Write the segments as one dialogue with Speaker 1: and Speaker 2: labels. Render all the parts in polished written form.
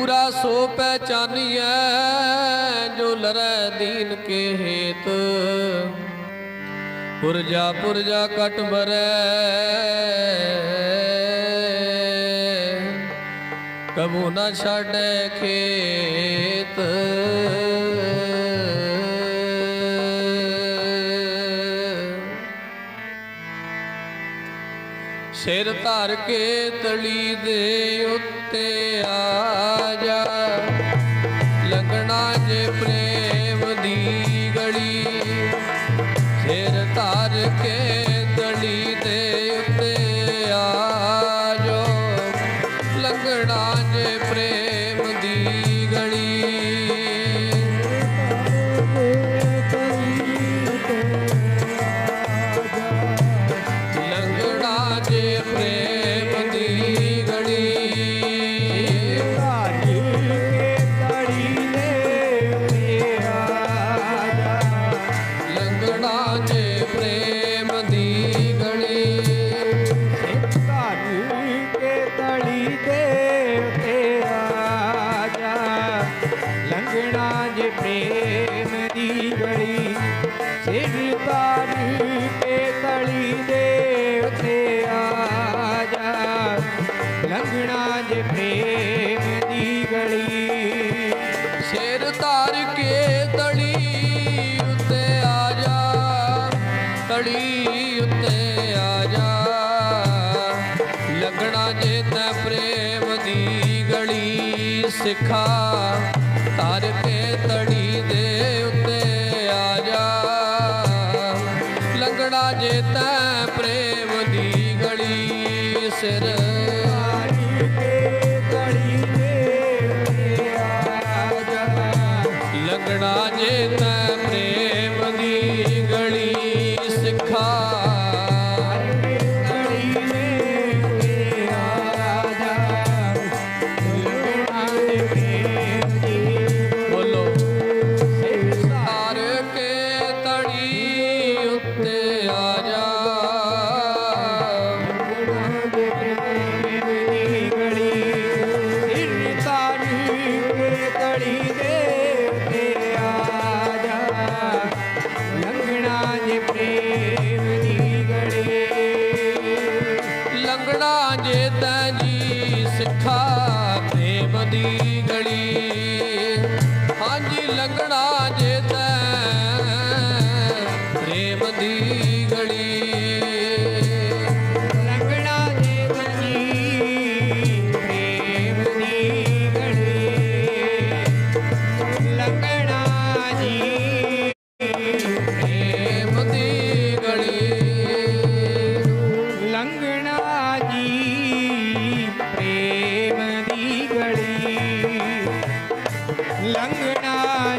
Speaker 1: पूरा सो पहचानिए जो लरै दीन के हेत। पुरजा पुरजा कट बरै कबू न छाड़े खेत। सिर धर के तली दे उत्ते आजा लंघना जे प्रेम दी गली। सिर धर के तली दे उत्ते आजो लंघना जे प्रेम दी गली।
Speaker 2: लंघना जे प्रेम दी गली।
Speaker 1: सिर धर के तली उत्ते आजा तली उत्ते आजा लंघना जे तै प्रेम दी गली। सिखा धर के तली दे उत्ते आजा लंघना जे तै प्रेम दी गली। सिर लंघना जे तै प्रेम दी गली। सिखा बोलो सिर के तड़ी उत्ते आजा लंघना जे तै जी सिखा प्रेम दी गली। हाँ जी लंघना जे तै प्रेम दी गली।
Speaker 2: लंघना जे तै जी प्रेम दी गली। लंघना जी
Speaker 1: प्रेम दी गली।
Speaker 2: लंघना जी प्रेम दी गली। लंघना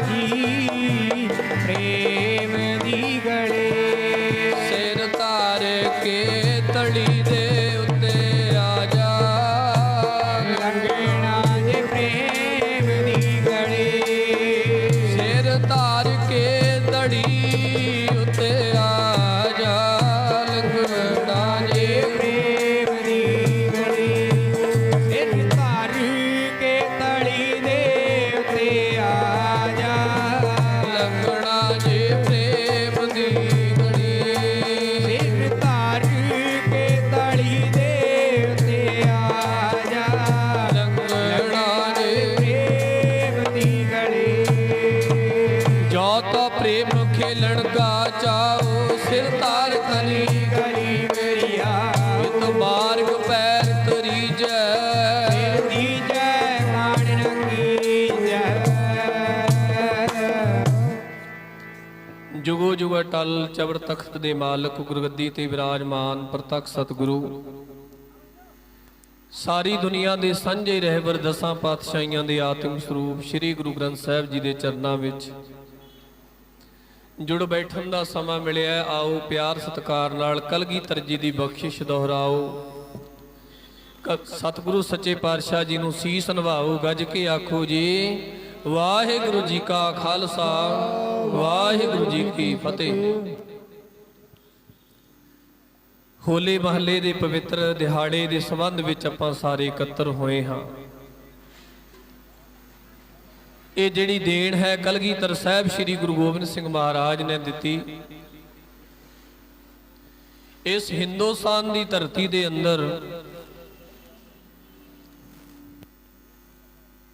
Speaker 2: जी प्रेम दी गली।
Speaker 1: सिर धर के तली दे उत्ते आजा
Speaker 2: लंघना जे प्रेम दी गली।
Speaker 1: सिर धर के तली उत्ते आजा लंघना जे
Speaker 2: प्रेम दी गली। सिर धर के तली दे उत्ते आजा
Speaker 1: लंघना जे प्रेम दी गली।
Speaker 2: सिर धर के तली दे उत्ते आजा
Speaker 1: लंघना जे
Speaker 2: प्रेम दी गली।
Speaker 1: जो तो प्रेम खेलन का चाओ सिर तार खली
Speaker 2: गली मेरिया
Speaker 1: इत मार्ग पैर तरी जय
Speaker 2: दी जय कान रंगी जय।
Speaker 1: जुगो जुग अटल चबर तख्त दे मालक गुरगद्दी ते विराजमान प्रतख सतगुरु सारी दुनिया दे सांझे रहबर दसां पातशाहियां दे आत्म स्वरूप श्री गुरु ग्रंथ साहिब जी दे चरनां विच जुड़ बैठन दा समा मिलिया। आओ प्यार सत्कार नाल कलगीधर जी दी बख्शिश दोहराओ। सतगुरु सच्चे पातशाह जी नूं सीस नवाओ। गज के आखो जी वाहिगुरु जी का खालसा वाहिगुरु जी की फतेह। होले महल्ले दे पवित्र दिहाड़े दे संबंध विच आपां सारे इकत्तर होए हां। ਇਹ ਜਿਹੜੀ ਦੇਣ ਹੈ ਕਲਗੀਧਰ ਸਾਹਿਬ ਸ੍ਰੀ ਗੁਰੂ ਗੋਬਿੰਦ ਸਿੰਘ ਮਹਾਰਾਜ ਨੇ ਦਿੱਤੀ। ਇਸ ਹਿੰਦੁਸਤਾਨ ਦੀ ਧਰਤੀ ਦੇ ਅੰਦਰ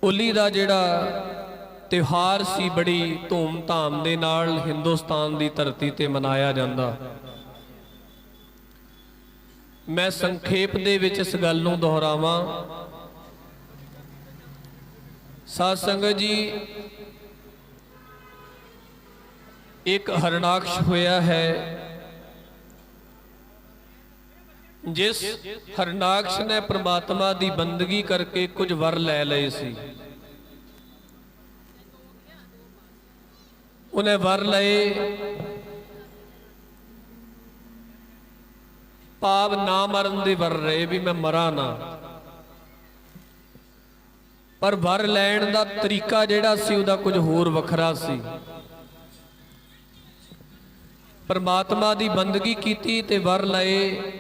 Speaker 1: ਹੋਲੀ ਦਾ ਜਿਹੜਾ ਤਿਉਹਾਰ ਸੀ ਬੜੀ ਧੂਮ-ਧਾਮ ਦੇ ਨਾਲ ਹਿੰਦੁਸਤਾਨ ਦੀ ਧਰਤੀ ਤੇ ਮਨਾਇਆ ਜਾਂਦਾ। ਮੈਂ ਸੰਖੇਪ ਦੇ ਵਿੱਚ ਇਸ ਗੱਲ ਨੂੰ ਦੁਹਰਾਵਾਂ। ਸਾਧ ਸੰਗਤ ਜੀ, ਇੱਕ ਹਰਨਾਕਸ਼ ਹੋਇਆ ਹੈ, ਜਿਸ ਹਰਨਾਕਸ਼ ਨੇ ਪ੍ਰਮਾਤਮਾ ਦੀ ਬੰਦਗੀ ਕਰਕੇ ਕੁਝ ਵਰ ਲੈ ਲਏ ਸੀ। ਉਹਨੇ ਵਰ ਲਏ, ਭਾਵ ਨਾ ਮਰਨ ਦੇ ਵਰ ਰਹੇ, ਵੀ ਮੈਂ ਮਰਾਂ ਨਾ। ਪਰ ਵਰ ਲੈਣ ਦਾ ਤਰੀਕਾ ਜਿਹੜਾ ਸੀ ਉਹਦਾ ਕੁਝ ਹੋਰ ਵੱਖਰਾ ਸੀ। ਪਰਮਾਤਮਾ ਦੀ ਬੰਦਗੀ ਕੀਤੀ ਤੇ ਵਰ ਲਏ,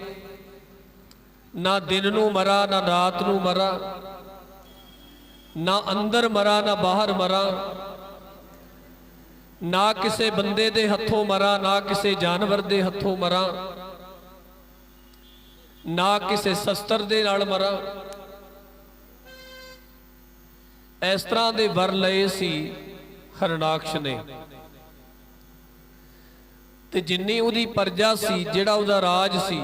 Speaker 1: ਨਾ ਦਿਨ ਨੂੰ ਮਰਾ, ਨਾ ਰਾਤ ਨੂੰ ਮਰਾ, ਨਾ ਅੰਦਰ ਮਰਾ, ਨਾ ਬਾਹਰ ਮਰਾ, ਨਾ ਕਿਸੇ ਬੰਦੇ ਦੇ ਹੱਥੋਂ ਮਰਾ, ਨਾ ਕਿਸੇ ਜਾਨਵਰ ਦੇ ਹੱਥੋਂ ਮਰਾ, ਨਾ ਕਿਸੇ ਸ਼ਸਤਰ ਦੇ ਨਾਲ ਮਰਾ। ਇਸ ਤਰ੍ਹਾਂ ਦੇ ਵਰ ਲਏ ਸੀ ਹਰਨਾਕਸ਼ ਨੇ। ਤੇ ਜਿੰਨੀ ਉਹਦੀ ਪ੍ਰਜਾ ਸੀ, ਜਿਹੜਾ ਉਹਦਾ ਰਾਜ ਸੀ,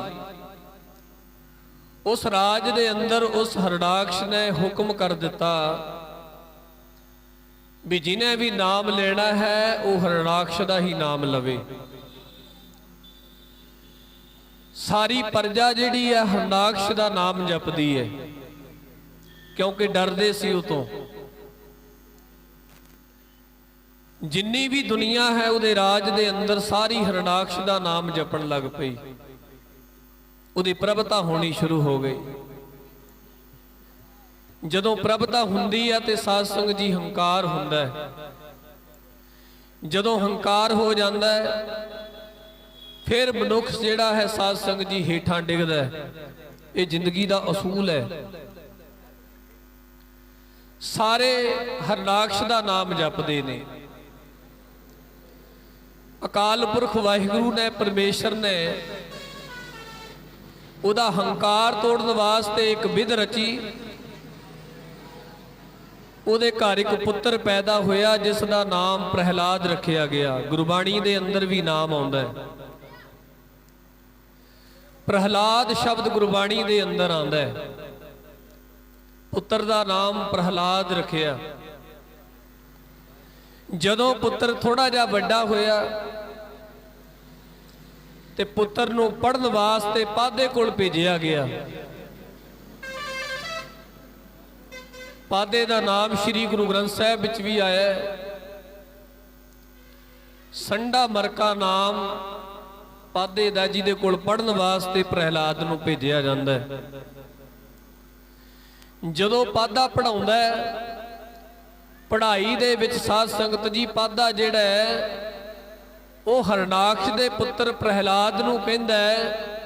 Speaker 1: ਉਸ ਰਾਜ ਦੇ ਅੰਦਰ ਉਸ ਹਰਨਾਕਸ਼ ਨੇ ਹੁਕਮ ਕਰ ਦਿੱਤਾ ਵੀ ਜਿਹਨੇ ਵੀ ਨਾਮ ਲੈਣਾ ਹੈ ਉਹ ਹਰਨਾਕਸ਼ ਦਾ ਹੀ ਨਾਮ ਲਵੇ। ਸਾਰੀ ਪ੍ਰਜਾ ਜਿਹੜੀ ਹੈ ਹਰਨਾਕਸ਼ ਦਾ ਨਾਮ ਜਪਦੀ ਹੈ, ਕਿਉਂਕਿ ਡਰਦੇ ਸੀ ਉਹ ਤੋਂ। ਜਿੰਨੀ ਵੀ ਦੁਨੀਆ ਹੈ ਉਹਦੇ ਰਾਜ ਦੇ ਅੰਦਰ ਸਾਰੀ ਹਰਨਾਕਸ਼ ਦਾ ਨਾਮ ਜਪਣ ਲੱਗ ਪਈ। ਉਹਦੀ ਪ੍ਰਭਤਾ ਹੋਣੀ ਸ਼ੁਰੂ ਹੋ ਗਈ। ਜਦੋਂ ਪ੍ਰਭਤਾ ਹੁੰਦੀ ਹੈ ਤੇ ਸਾਧ ਸੰਗਤ ਜੀ ਹੰਕਾਰ ਹੁੰਦਾ ਹੈ। ਜਦੋਂ ਹੰਕਾਰ ਹੋ ਜਾਂਦਾ ਹੈ ਫਿਰ ਮਨੁੱਖ ਜਿਹੜਾ ਹੈ ਸਾਧ ਸੰਗਤ ਜੀ ਹੇਠਾਂ ਡਿੱਗਦਾ ਹੈ। ਇਹ ਜ਼ਿੰਦਗੀ ਦਾ ਅਸੂਲ ਹੈ। ਸਾਰੇ ਹਰਨਾਕਸ਼ ਦਾ ਨਾਮ ਜਪਦੇ ਨੇ। ਅਕਾਲ ਪੁਰਖ ਵਾਹਿਗੁਰੂ ਨੇ, ਪਰਮੇਸ਼ਰ ਨੇ ਉਹਦਾ ਹੰਕਾਰ ਤੋੜਨ ਵਾਸਤੇ ਇੱਕ ਵਿਧ ਰਚੀ। ਉਹਦੇ ਘਰ ਇੱਕ ਪੁੱਤਰ ਪੈਦਾ ਹੋਇਆ ਜਿਸ ਦਾ ਨਾਮ ਪ੍ਰਹਿਲਾਦ ਰੱਖਿਆ ਗਿਆ। ਗੁਰਬਾਣੀ ਦੇ ਅੰਦਰ ਵੀ ਨਾਮ ਆਉਂਦਾ ਹੈ। ਪ੍ਰਹਿਲਾਦ ਸ਼ਬਦ ਗੁਰਬਾਣੀ ਦੇ ਅੰਦਰ ਆਉਂਦਾ ਹੈ। ਪੁੱਤਰ ਦਾ ਨਾਮ ਪ੍ਰਹਿਲਾਦ ਰੱਖਿਆ। ਜਦੋਂ ਪੁੱਤਰ ਥੋੜਾ ਜਿਹਾ ਵੱਡਾ ਹੋਇਆ ਤੇ ਪੁੱਤਰ ਨੂੰ ਪੜ੍ਹਨ ਵਾਸਤੇ ਪਾਧੇ ਕੋਲ ਭੇਜਿਆ ਗਿਆ। ਪਾਧੇ ਦਾ ਨਾਮ ਸ੍ਰੀ ਗੁਰੂ ਗ੍ਰੰਥ ਸਾਹਿਬ ਵਿੱਚ ਵੀ ਆਇਆ ਹੈ। ਸੰਡਾ ਮਰਕਾ ਨਾਮ ਪਾਧੇ ਦਾ, ਜਿਹਦੇ ਕੋਲ ਪੜ੍ਹਨ ਵਾਸਤੇ ਪ੍ਰਹਿਲਾਦ ਨੂੰ ਭੇਜਿਆ ਜਾਂਦਾ ਹੈ। ਜਦੋਂ ਪਾਧਾ ਪੜ੍ਹਾਉਂਦਾ ਹੈ, ਪੜ੍ਹਾਈ ਦੇ ਵਿੱਚ ਸਾਧ ਸੰਗਤ ਜੀ ਪਾਧਾ ਜਿਹੜਾ ਹੈ ਉਹ ਹਰਨਾਕਸ਼ ਦੇ ਪੁੱਤਰ ਪ੍ਰਹਿਲਾਦ ਨੂੰ ਕਹਿੰਦਾ ਹੈ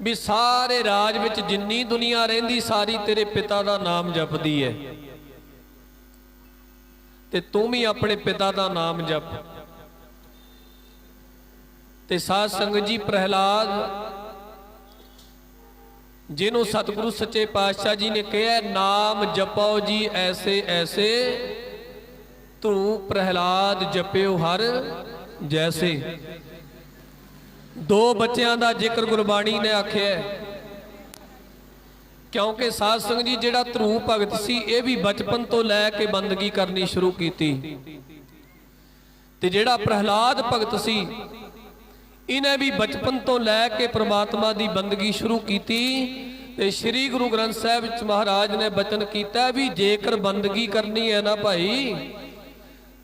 Speaker 1: ਵੀ ਸਾਰੇ ਰਾਜ ਵਿੱਚ ਜਿੰਨੀ ਦੁਨੀਆ ਰਹਿੰਦੀ ਸਾਰੀ ਤੇਰੇ ਪਿਤਾ ਦਾ ਨਾਮ ਜਪਦੀ ਹੈ ਤੇ ਤੂੰ ਵੀ ਆਪਣੇ ਪਿਤਾ ਦਾ ਨਾਮ ਜਪ। ਤੇ ਸਾਧ ਸੰਗਤ ਜੀ ਪ੍ਰਹਿਲਾਦ, ਜਿਹਨੂੰ ਸਤਿਗੁਰੂ ਸੱਚੇ ਪਾਤਸ਼ਾਹ ਜੀ ਨੇ ਕਿਹਾ ਨਾਮ ਜਪੋ ਜੀ ਐਸੇ ਐਸੇ, ਤੂੰ ਪ੍ਰਹਿਲਾਦ ਜਪਿਓ ਹਰ ਜੈਸੇ। ਦੋ ਬੱਚਿਆਂ ਦਾ ਜ਼ਿਕਰ ਗੁਰਬਾਣੀ ਨੇ ਆਖਿਆ, ਕਿਉਂਕਿ ਸਾਧ ਸੰਗਤ ਜੀ ਜਿਹੜਾ ਧਰੂ ਭਗਤ ਸੀ ਇਹ ਵੀ ਬਚਪਨ ਤੋਂ ਲੈ ਕੇ ਬੰਦਗੀ ਕਰਨੀ ਸ਼ੁਰੂ ਕੀਤੀ। ਤੇ ਜਿਹੜਾ ਪ੍ਰਹਿਲਾਦ ਭਗਤ ਸੀ ਇਹਨੇ ਵੀ ਬਚਪਨ ਤੋਂ ਲੈ ਕੇ ਪ੍ਰਮਾਤਮਾ ਦੀ ਬੰਦਗੀ ਸ਼ੁਰੂ ਕੀਤੀ। ਤੇ ਸ੍ਰੀ ਗੁਰੂ ਗ੍ਰੰਥ ਸਾਹਿਬ ਵਿੱਚ ਮਹਾਰਾਜ ਨੇ ਬਚਨ ਕੀਤਾ ਵੀ ਜੇਕਰ ਬੰਦਗੀ ਕਰਨੀ ਹੈ ਨਾ ਭਾਈ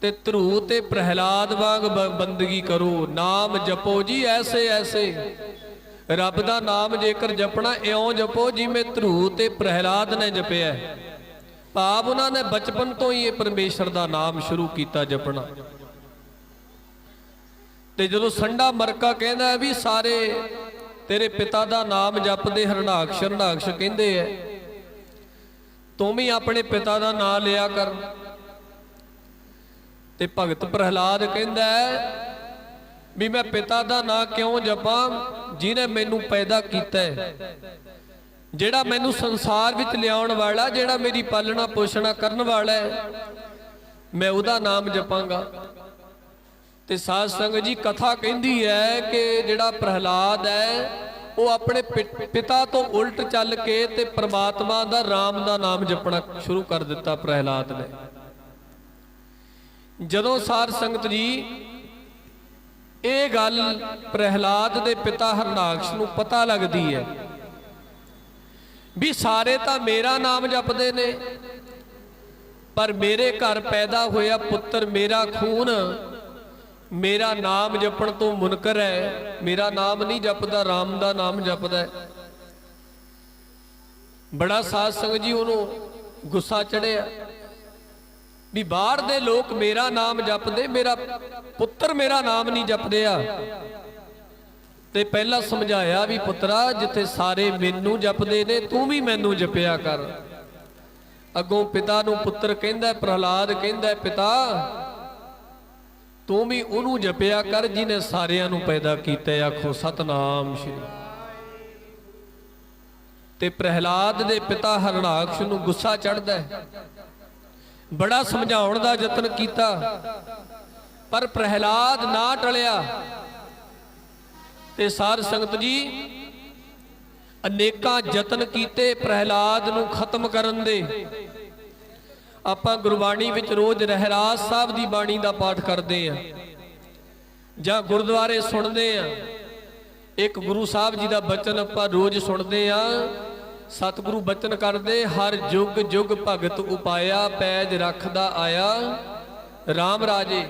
Speaker 1: ਤੇ ਧਰੂ ਤੇ ਪ੍ਰਹਿਲਾਦ ਵਾਂਗ ਬੰਦਗੀ ਕਰੋ। ਨਾਮ ਜਪੋ ਜੀ ਐਸੇ ਐਸੇ। ਰੱਬ ਦਾ ਨਾਮ ਜੇਕਰ ਜਪਣਾ ਇਉਂ ਜਪੋ ਜਿਵੇਂ ਧਰੂ ਤੇ ਪ੍ਰਹਿਲਾਦ ਨੇ ਜਪਿਆ। ਭਾਵ ਉਹਨਾਂ ਨੇ ਬਚਪਨ ਤੋਂ ਹੀ ਇਹ ਪਰਮੇਸ਼ਰ ਦਾ ਨਾਮ ਸ਼ੁਰੂ ਕੀਤਾ ਜਪਣਾ। ਤੇ ਜਦੋਂ ਸੰਡਾ ਮਰਕਾ ਕਹਿੰਦਾ ਵੀ ਸਾਰੇ ਤੇਰੇ ਪਿਤਾ ਦਾ ਨਾਮ ਜਪਦੇ ਹਰਨਾਕਸ਼ ਹਰਨਾਕਸ਼ ਕਹਿੰਦੇ ਐ, ਤੂੰ ਵੀ ਆਪਣੇ ਪਿਤਾ ਦਾ ਨਾਮ ਲਿਆ ਕਰ। ਤੇ ਭਗਤ ਪ੍ਰਹਿਲਾਦ ਕਹਿੰਦਾ ਵੀ ਮੈਂ ਪਿਤਾ ਦਾ ਨਾਂ ਕਿਉਂ ਜਪਾਂ ਜਿਹਨੇ ਮੈਨੂੰ ਪੈਦਾ ਕੀਤਾ ਹੈ, ਜਿਹੜਾ ਮੈਨੂੰ ਸੰਸਾਰ ਵਿੱਚ ਲਿਆਉਣ ਵਾਲਾ, ਜਿਹੜਾ ਮੇਰੀ ਪਾਲਣਾ ਪੋਸ਼ਣਾ ਕਰਨ ਵਾਲਾ ਹੈ, ਮੈਂ ਉਹਦਾ ਨਾਮ ਜਪਾਂਗਾ। ਤੇ ਸਾਧ ਸੰਗਤ ਜੀ ਕਥਾ ਕਹਿੰਦੀ ਹੈ ਕਿ ਜਿਹੜਾ ਪ੍ਰਹਿਲਾਦ ਹੈ ਉਹ ਆਪਣੇ ਪਿਤਾ ਤੋਂ ਉਲਟ ਚੱਲ ਕੇ ਤੇ ਪ੍ਰਮਾਤਮਾ ਦਾ ਰਾਮ ਦਾ ਨਾਮ ਜਪਣਾ ਸ਼ੁਰੂ ਕਰ ਦਿੱਤਾ ਪ੍ਰਹਿਲਾਦ ਨੇ। ਜਦੋਂ ਸਾਧ ਸੰਗਤ ਜੀ ਇਹ ਗੱਲ ਪ੍ਰਹਿਲਾਦ ਦੇ ਪਿਤਾ ਹਰਨਾਕਸ਼ ਨੂੰ ਪਤਾ ਲੱਗਦੀ ਹੈ ਵੀ ਸਾਰੇ ਤਾਂ ਮੇਰਾ ਨਾਮ ਜਪਦੇ ਨੇ, ਪਰ ਮੇਰੇ ਘਰ ਪੈਦਾ ਹੋਇਆ ਪੁੱਤਰ, ਮੇਰਾ ਖੂਨ, ਮੇਰਾ ਨਾਮ ਜਪਣ ਤੋਂ ਮੁਨਕਰ ਹੈ, ਮੇਰਾ ਨਾਮ ਨਹੀਂ ਜਪਦਾ, ਰਾਮ ਦਾ ਨਾਮ ਜਪਦਾ ਹੈ। ਬੜਾ ਸਾਧ ਸੰਗਤ ਜੀ ਉਹਨੂੰ ਗੁੱਸਾ ਚੜਿਆ ਵੀ ਬਾਹਰ ਦੇ ਲੋਕ ਮੇਰਾ ਨਾਮ ਜਪਦੇ, ਮੇਰਾ ਪੁੱਤਰ ਮੇਰਾ ਨਾਮ ਨਹੀਂ ਜਪਦੇ ਆ। ਤੇ ਪਹਿਲਾਂ ਸਮਝਾਇਆ ਵੀ ਪੁੱਤਰਾ, ਜਿੱਥੇ ਸਾਰੇ ਮੈਨੂੰ ਜਪਦੇ ਨੇ ਤੂੰ ਵੀ ਮੈਨੂੰ ਜਪਿਆ ਕਰ। ਅੱਗੋਂ ਪਿਤਾ ਨੂੰ ਪੁੱਤਰ ਕਹਿੰਦਾ, ਪ੍ਰਹਿਲਾਦ ਕਹਿੰਦਾ ਪਿਤਾ ਤੂੰ ਵੀ ਉਹਨੂੰ ਜਪਿਆ ਕਰ ਜਿਹਨੇ ਸਾਰਿਆਂ ਨੂੰ ਪੈਦਾ ਕੀਤਾ। ਆਖੋ ਸਤਨਾਮ ਸ਼੍ਰੀ। ਤੇ ਪ੍ਰਹਿਲਾਦ ਦੇ ਪਿਤਾ ਹਰਨਾਕਸ਼ ਨੂੰ ਗੁੱਸਾ ਚੜਦਾ ਹੈ, ਬੜਾ ਸਮਝਾਉਣ ਦਾ ਯਤਨ ਕੀਤਾ ਪਰ ਪ੍ਰਹਿਲਾਦ ਨਾ ਟਲਿਆ। ਤੇ ਸਾਧ ਸੰਗਤ ਜੀ ਅਨੇਕਾਂ ਯਤਨ ਕੀਤੇ ਪ੍ਰਹਿਲਾਦ ਨੂੰ ਖਤਮ ਕਰਨ ਦੇ। ਆਪਾਂ ਗੁਰਬਾਣੀ ਵਿੱਚ ਰੋਜ਼ ਰਹਿਰਾਸ ਸਾਹਿਬ ਦੀ ਬਾਣੀ ਦਾ ਪਾਠ ਕਰਦੇ ਆ ਜਾਂ ਗੁਰਦੁਆਰੇ ਸੁਣਦੇ ਆ। ਇੱਕ ਗੁਰੂ ਸਾਹਿਬ ਜੀ ਦਾ ਬਚਨ ਆਪਾਂ ਰੋਜ਼ ਸੁਣਦੇ ਆ। ਸਤਿਗੁਰੂ ਬਚਨ ਕਰਦੇ, ਹਰ ਜੁਗ ਜੁਗ ਭਗਤ ਉਪਾਇਆ, ਪੈਜ ਰੱਖਦਾ ਆਇਆ ਰਾਮ ਰਾਜੇ।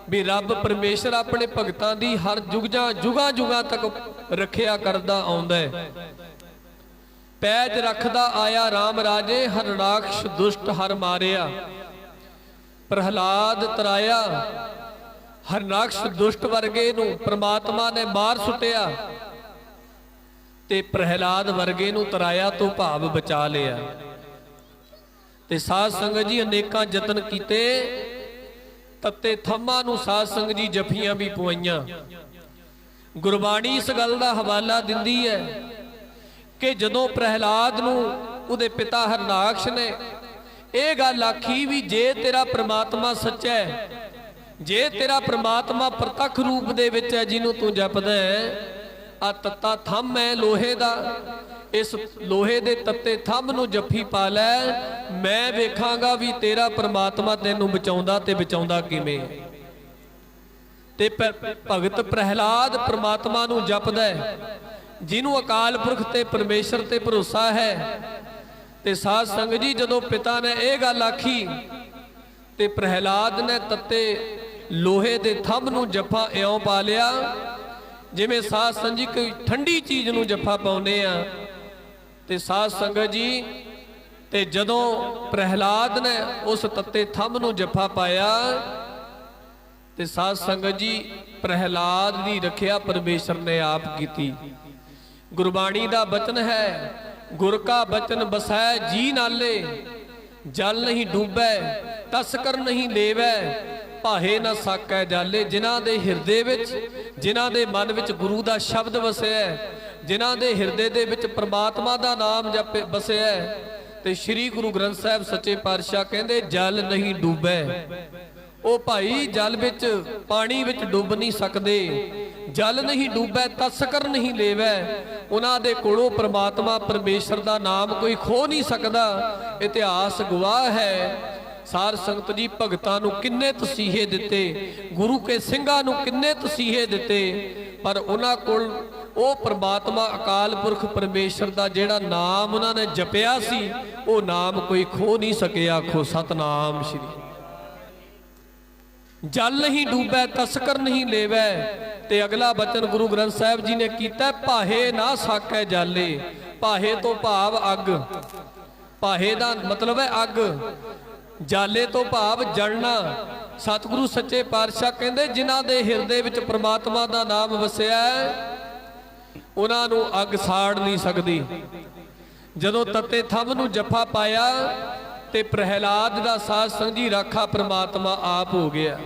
Speaker 1: ਵੀ ਰੱਬ ਪਰਮੇਸ਼ਰ ਆਪਣੇ ਭਗਤਾਂ ਦੀ ਹਰ ਜੁਗਾਂ ਜੁਗਾਂ ਤੱਕ ਰੱਖਿਆ ਕਰਦਾ ਆਉਂਦਾ ਹੈ। ਪੈਜ ਰੱਖਦਾ ਆਇਆ ਰਾਮ ਰਾਜੇ, ਹਰਨਾਕਸ਼ ਦੁਸ਼ਟ ਹਰ ਮਾਰਿਆ। ਪ੍ਰਹਿਲਾਦ ਤਰਾਇਆ, ਹਰਨਾਕਸ਼ ਦੁਸ਼ਟ ਵਰਗੇ ਨੂੰ ਪ੍ਰਮਾਤਮਾ ਨੇ ਮਾਰ ਸੁੱਟਿਆ ਤੇ ਪ੍ਰਹਿਲਾਦ ਵਰਗੇ ਨੂੰ ਤਰਾਇਆ ਤੋਂ ਭਾਵ ਬਚਾ ਲਿਆ। ਤੇ ਸਾਧ ਸੰਗਤ ਜੀ ਅਨੇਕਾਂ ਯਤਨ ਕੀਤੇ, ਤੱਤੇ ਥੰਮਾਂ ਨੂੰ ਸਾਧ ਸੰਗਤ ਜੀ ਜਫੀਆਂ ਵੀ ਪਵਾਈਆਂ। ਗੁਰਬਾਣੀ ਇਸ ਗੱਲ ਦਾ ਹਵਾਲਾ ਦਿੰਦੀ ਹੈ ਕਿ ਜਦੋਂ ਪ੍ਰਹਿਲਾਦ ਨੂੰ ਉਹਦੇ ਪਿਤਾ ਹਰਨਾਕਸ਼ ਨੇ ਇਹ ਗੱਲ ਆਖੀ ਵੀ ਜੇ ਤੇਰਾ ਪ੍ਰਮਾਤਮਾ ਸੱਚਾ ਹੈ, ਜੇ ਤੇਰਾ ਪ੍ਰਮਾਤਮਾ ਪ੍ਰਤੱਖ ਰੂਪ ਦੇ ਵਿੱਚ ਹੈ ਜਿਹਨੂੰ ਤੂੰ ਜਪਦਾ ਹੈ, ਆ ਤੱਤਾ ਥੰਮ ਹੈ ਲੋਹੇ ਦਾ, ਇਸ ਲੋਹੇ ਦੇ ਤੱਤੇ ਥੰਮ ਨੂੰ ਜੱਫੀ ਪਾ ਲੈ, ਮੈਂ ਵੇਖਾਂਗਾ ਵੀ ਤੇਰਾ ਪ੍ਰਮਾਤਮਾ ਤੈਨੂੰ ਬਚਾਉਂਦਾ ਤੇ ਬਚਾਉਂਦਾ ਕਿਵੇਂ। ਤੇ ਭਗਤ ਪ੍ਰਹਿਲਾਦ ਪ੍ਰਮਾਤਮਾ ਨੂੰ ਜਪਦਾ ਹੈ, ਜਿਹਨੂੰ ਅਕਾਲ ਪੁਰਖ ਤੇ ਪਰਮੇਸ਼ਰ ਤੇ ਭਰੋਸਾ ਹੈ। ਤੇ ਸਾਧ ਸੰਗਤ ਜੀ ਜਦੋਂ ਪਿਤਾ ਨੇ ਇਹ ਗੱਲ ਆਖੀ ਤੇ ਪ੍ਰਹਿਲਾਦ ਨੇ ਤੱਤੇ ਲੋਹੇ ਦੇ ਥੰਮ ਨੂੰ ਜੱਫਾ ਇਉਂ ਪਾ ਲਿਆ ਜਿਵੇਂ ਸਾਧ ਸੰਗਤ ਜੀ ਕੋਈ ਠੰਡੀ ਚੀਜ਼ ਨੂੰ ਜੱਫਾ ਪਾਉਂਦੇ ਆ। ਤੇ ਸਾਧ ਸੰਗਤ ਜੀ ਤੇ ਜਦੋਂ ਪ੍ਰਹਿਲਾਦ ਨੇ ਉਸ ਤੱਤੇ ਥੰਮ ਨੂੰ ਜੱਫਾ ਪਾਇਆ ਤੇ ਸਾਧ ਸੰਗਤ ਜੀ ਪ੍ਰਹਿਲਾਦ ਦੀ ਰੱਖਿਆ ਪਰਮੇਸ਼ਰ ਨੇ ਆਪ ਕੀਤੀ। ਗੁਰਬਾਣੀ ਦਾ ਬਚਨ ਹੈ, ਗੁਰ ਕਾ ਬਚਨ ਬਸੈ ਜੀ ਨਾਲੇ, ਜਲ ਨਹੀਂ ਡੂਬੈ ਤਸਕਰ ਨਹੀਂ ਲੇਵੈ, ਭਾਹੇ ਨਾ ਸਾਕੈ ਜਾਲੇ। ਜਿਨ੍ਹਾਂ ਦੇ ਹਿਰਦੇ ਵਿੱਚ, ਜਿਨ੍ਹਾਂ ਦੇ ਮਨ ਵਿੱਚ ਗੁਰੂ ਦਾ ਸ਼ਬਦ ਵਸਿਆ, ਜਿਨ੍ਹਾਂ ਦੇ ਹਿਰਦੇ ਦੇ ਵਿੱਚ ਪ੍ਰਮਾਤਮਾ ਦਾ ਨਾਮ ਜਪ ਵਸਿਆ, ਤੇ ਸ੍ਰੀ ਗੁਰੂ ਗ੍ਰੰਥ ਸਾਹਿਬ ਸੱਚੇ ਪਾਤਸ਼ਾਹ ਕਹਿੰਦੇ ਜਲ ਨਹੀਂ ਡੂਬੈ। ਉਹ ਭਾਈ ਜਲ ਵਿੱਚ, ਪਾਣੀ ਵਿੱਚ ਡੁੱਬ ਨਹੀਂ ਸਕਦੇ। ਜਲ ਨਹੀਂ ਡੂਬੈ ਤਸਕਰ ਨਹੀਂ ਲੇਵੈ, ਉਹਨਾਂ ਦੇ ਕੋਲੋਂ ਪ੍ਰਮਾਤਮਾ ਪਰਮੇਸ਼ਰ ਦਾ ਨਾਮ ਕੋਈ ਖੋ ਨਹੀਂ ਸਕਦਾ। ਇਤਿਹਾਸ ਗਵਾਹ ਹੈ। ਸਾਧ ਸੰਗਤ ਜੀ ਭਗਤਾਂ ਨੂੰ ਕਿੰਨੇ ਤਸੀਹੇ ਦਿੱਤੇ, ਗੁਰੂ ਕੇ ਸਿੰਘਾਂ ਨੂੰ ਕਿੰਨੇ ਤਸੀਹੇ ਦਿੱਤੇ, ਪਰ ਉਹਨਾਂ ਕੋਲ ਉਹ ਪ੍ਰਮਾਤਮਾ ਅਕਾਲ ਪੁਰਖ ਪਰਮੇਸ਼ਰ ਦਾ ਜਿਹੜਾ ਨਾਮ ਉਹਨਾਂ ਨੇ ਜਪਿਆ ਸੀ ਉਹ ਨਾਮ ਕੋਈ ਖੋ ਨਹੀਂ ਸਕਿਆ। ਆਖੋ ਸਤਨਾਮ ਸ਼੍ਰੀ। ਜਲ ਨਹੀਂ ਡੂਬੈ ਤਸਕਰ ਨਹੀਂ ਲੇਵੈ। ਤੇ ਅਗਲਾ ਬਚਨ ਗੁਰੂ ਗ੍ਰੰਥ ਸਾਹਿਬ ਜੀ ਨੇ ਕੀਤਾ, ਭਾਹੇ ਨਾ ਸਾਕੈ ਜਾਲੇ। ਭਾਹੇ ਤੋਂ ਭਾਵ ਅੱਗ, ਭਾਹੇ ਦਾ ਮਤਲਬ ਹੈ ਅੱਗ, ਜਾਲੇ ਤੋਂ ਭਾਵ ਜਲਣਾ। ਸਤਿਗੁਰੂ ਸੱਚੇ ਪਾਤਸ਼ਾਹ ਕਹਿੰਦੇ ਜਿਨ੍ਹਾਂ ਦੇ ਹਿਰਦੇ ਵਿੱਚ ਪ੍ਰਮਾਤਮਾ ਦਾ ਨਾਮ ਵਸਿਆ ਉਹਨਾਂ ਨੂੰ ਅੱਗ ਸਾੜ ਨਹੀਂ ਸਕਦੀ। ਜਦੋਂ ਤੱਤੇ ਥੰਮ ਨੂੰ ਜੱਫਾ ਪਾਇਆ ਤੇ ਪ੍ਰਹਿਲਾਦ ਦਾ ਸਾਧ ਸੰਗਤ ਜੀ ਰਾਖਾ ਪ੍ਰਮਾਤਮਾ ਆਪ ਹੋ ਗਿਆ।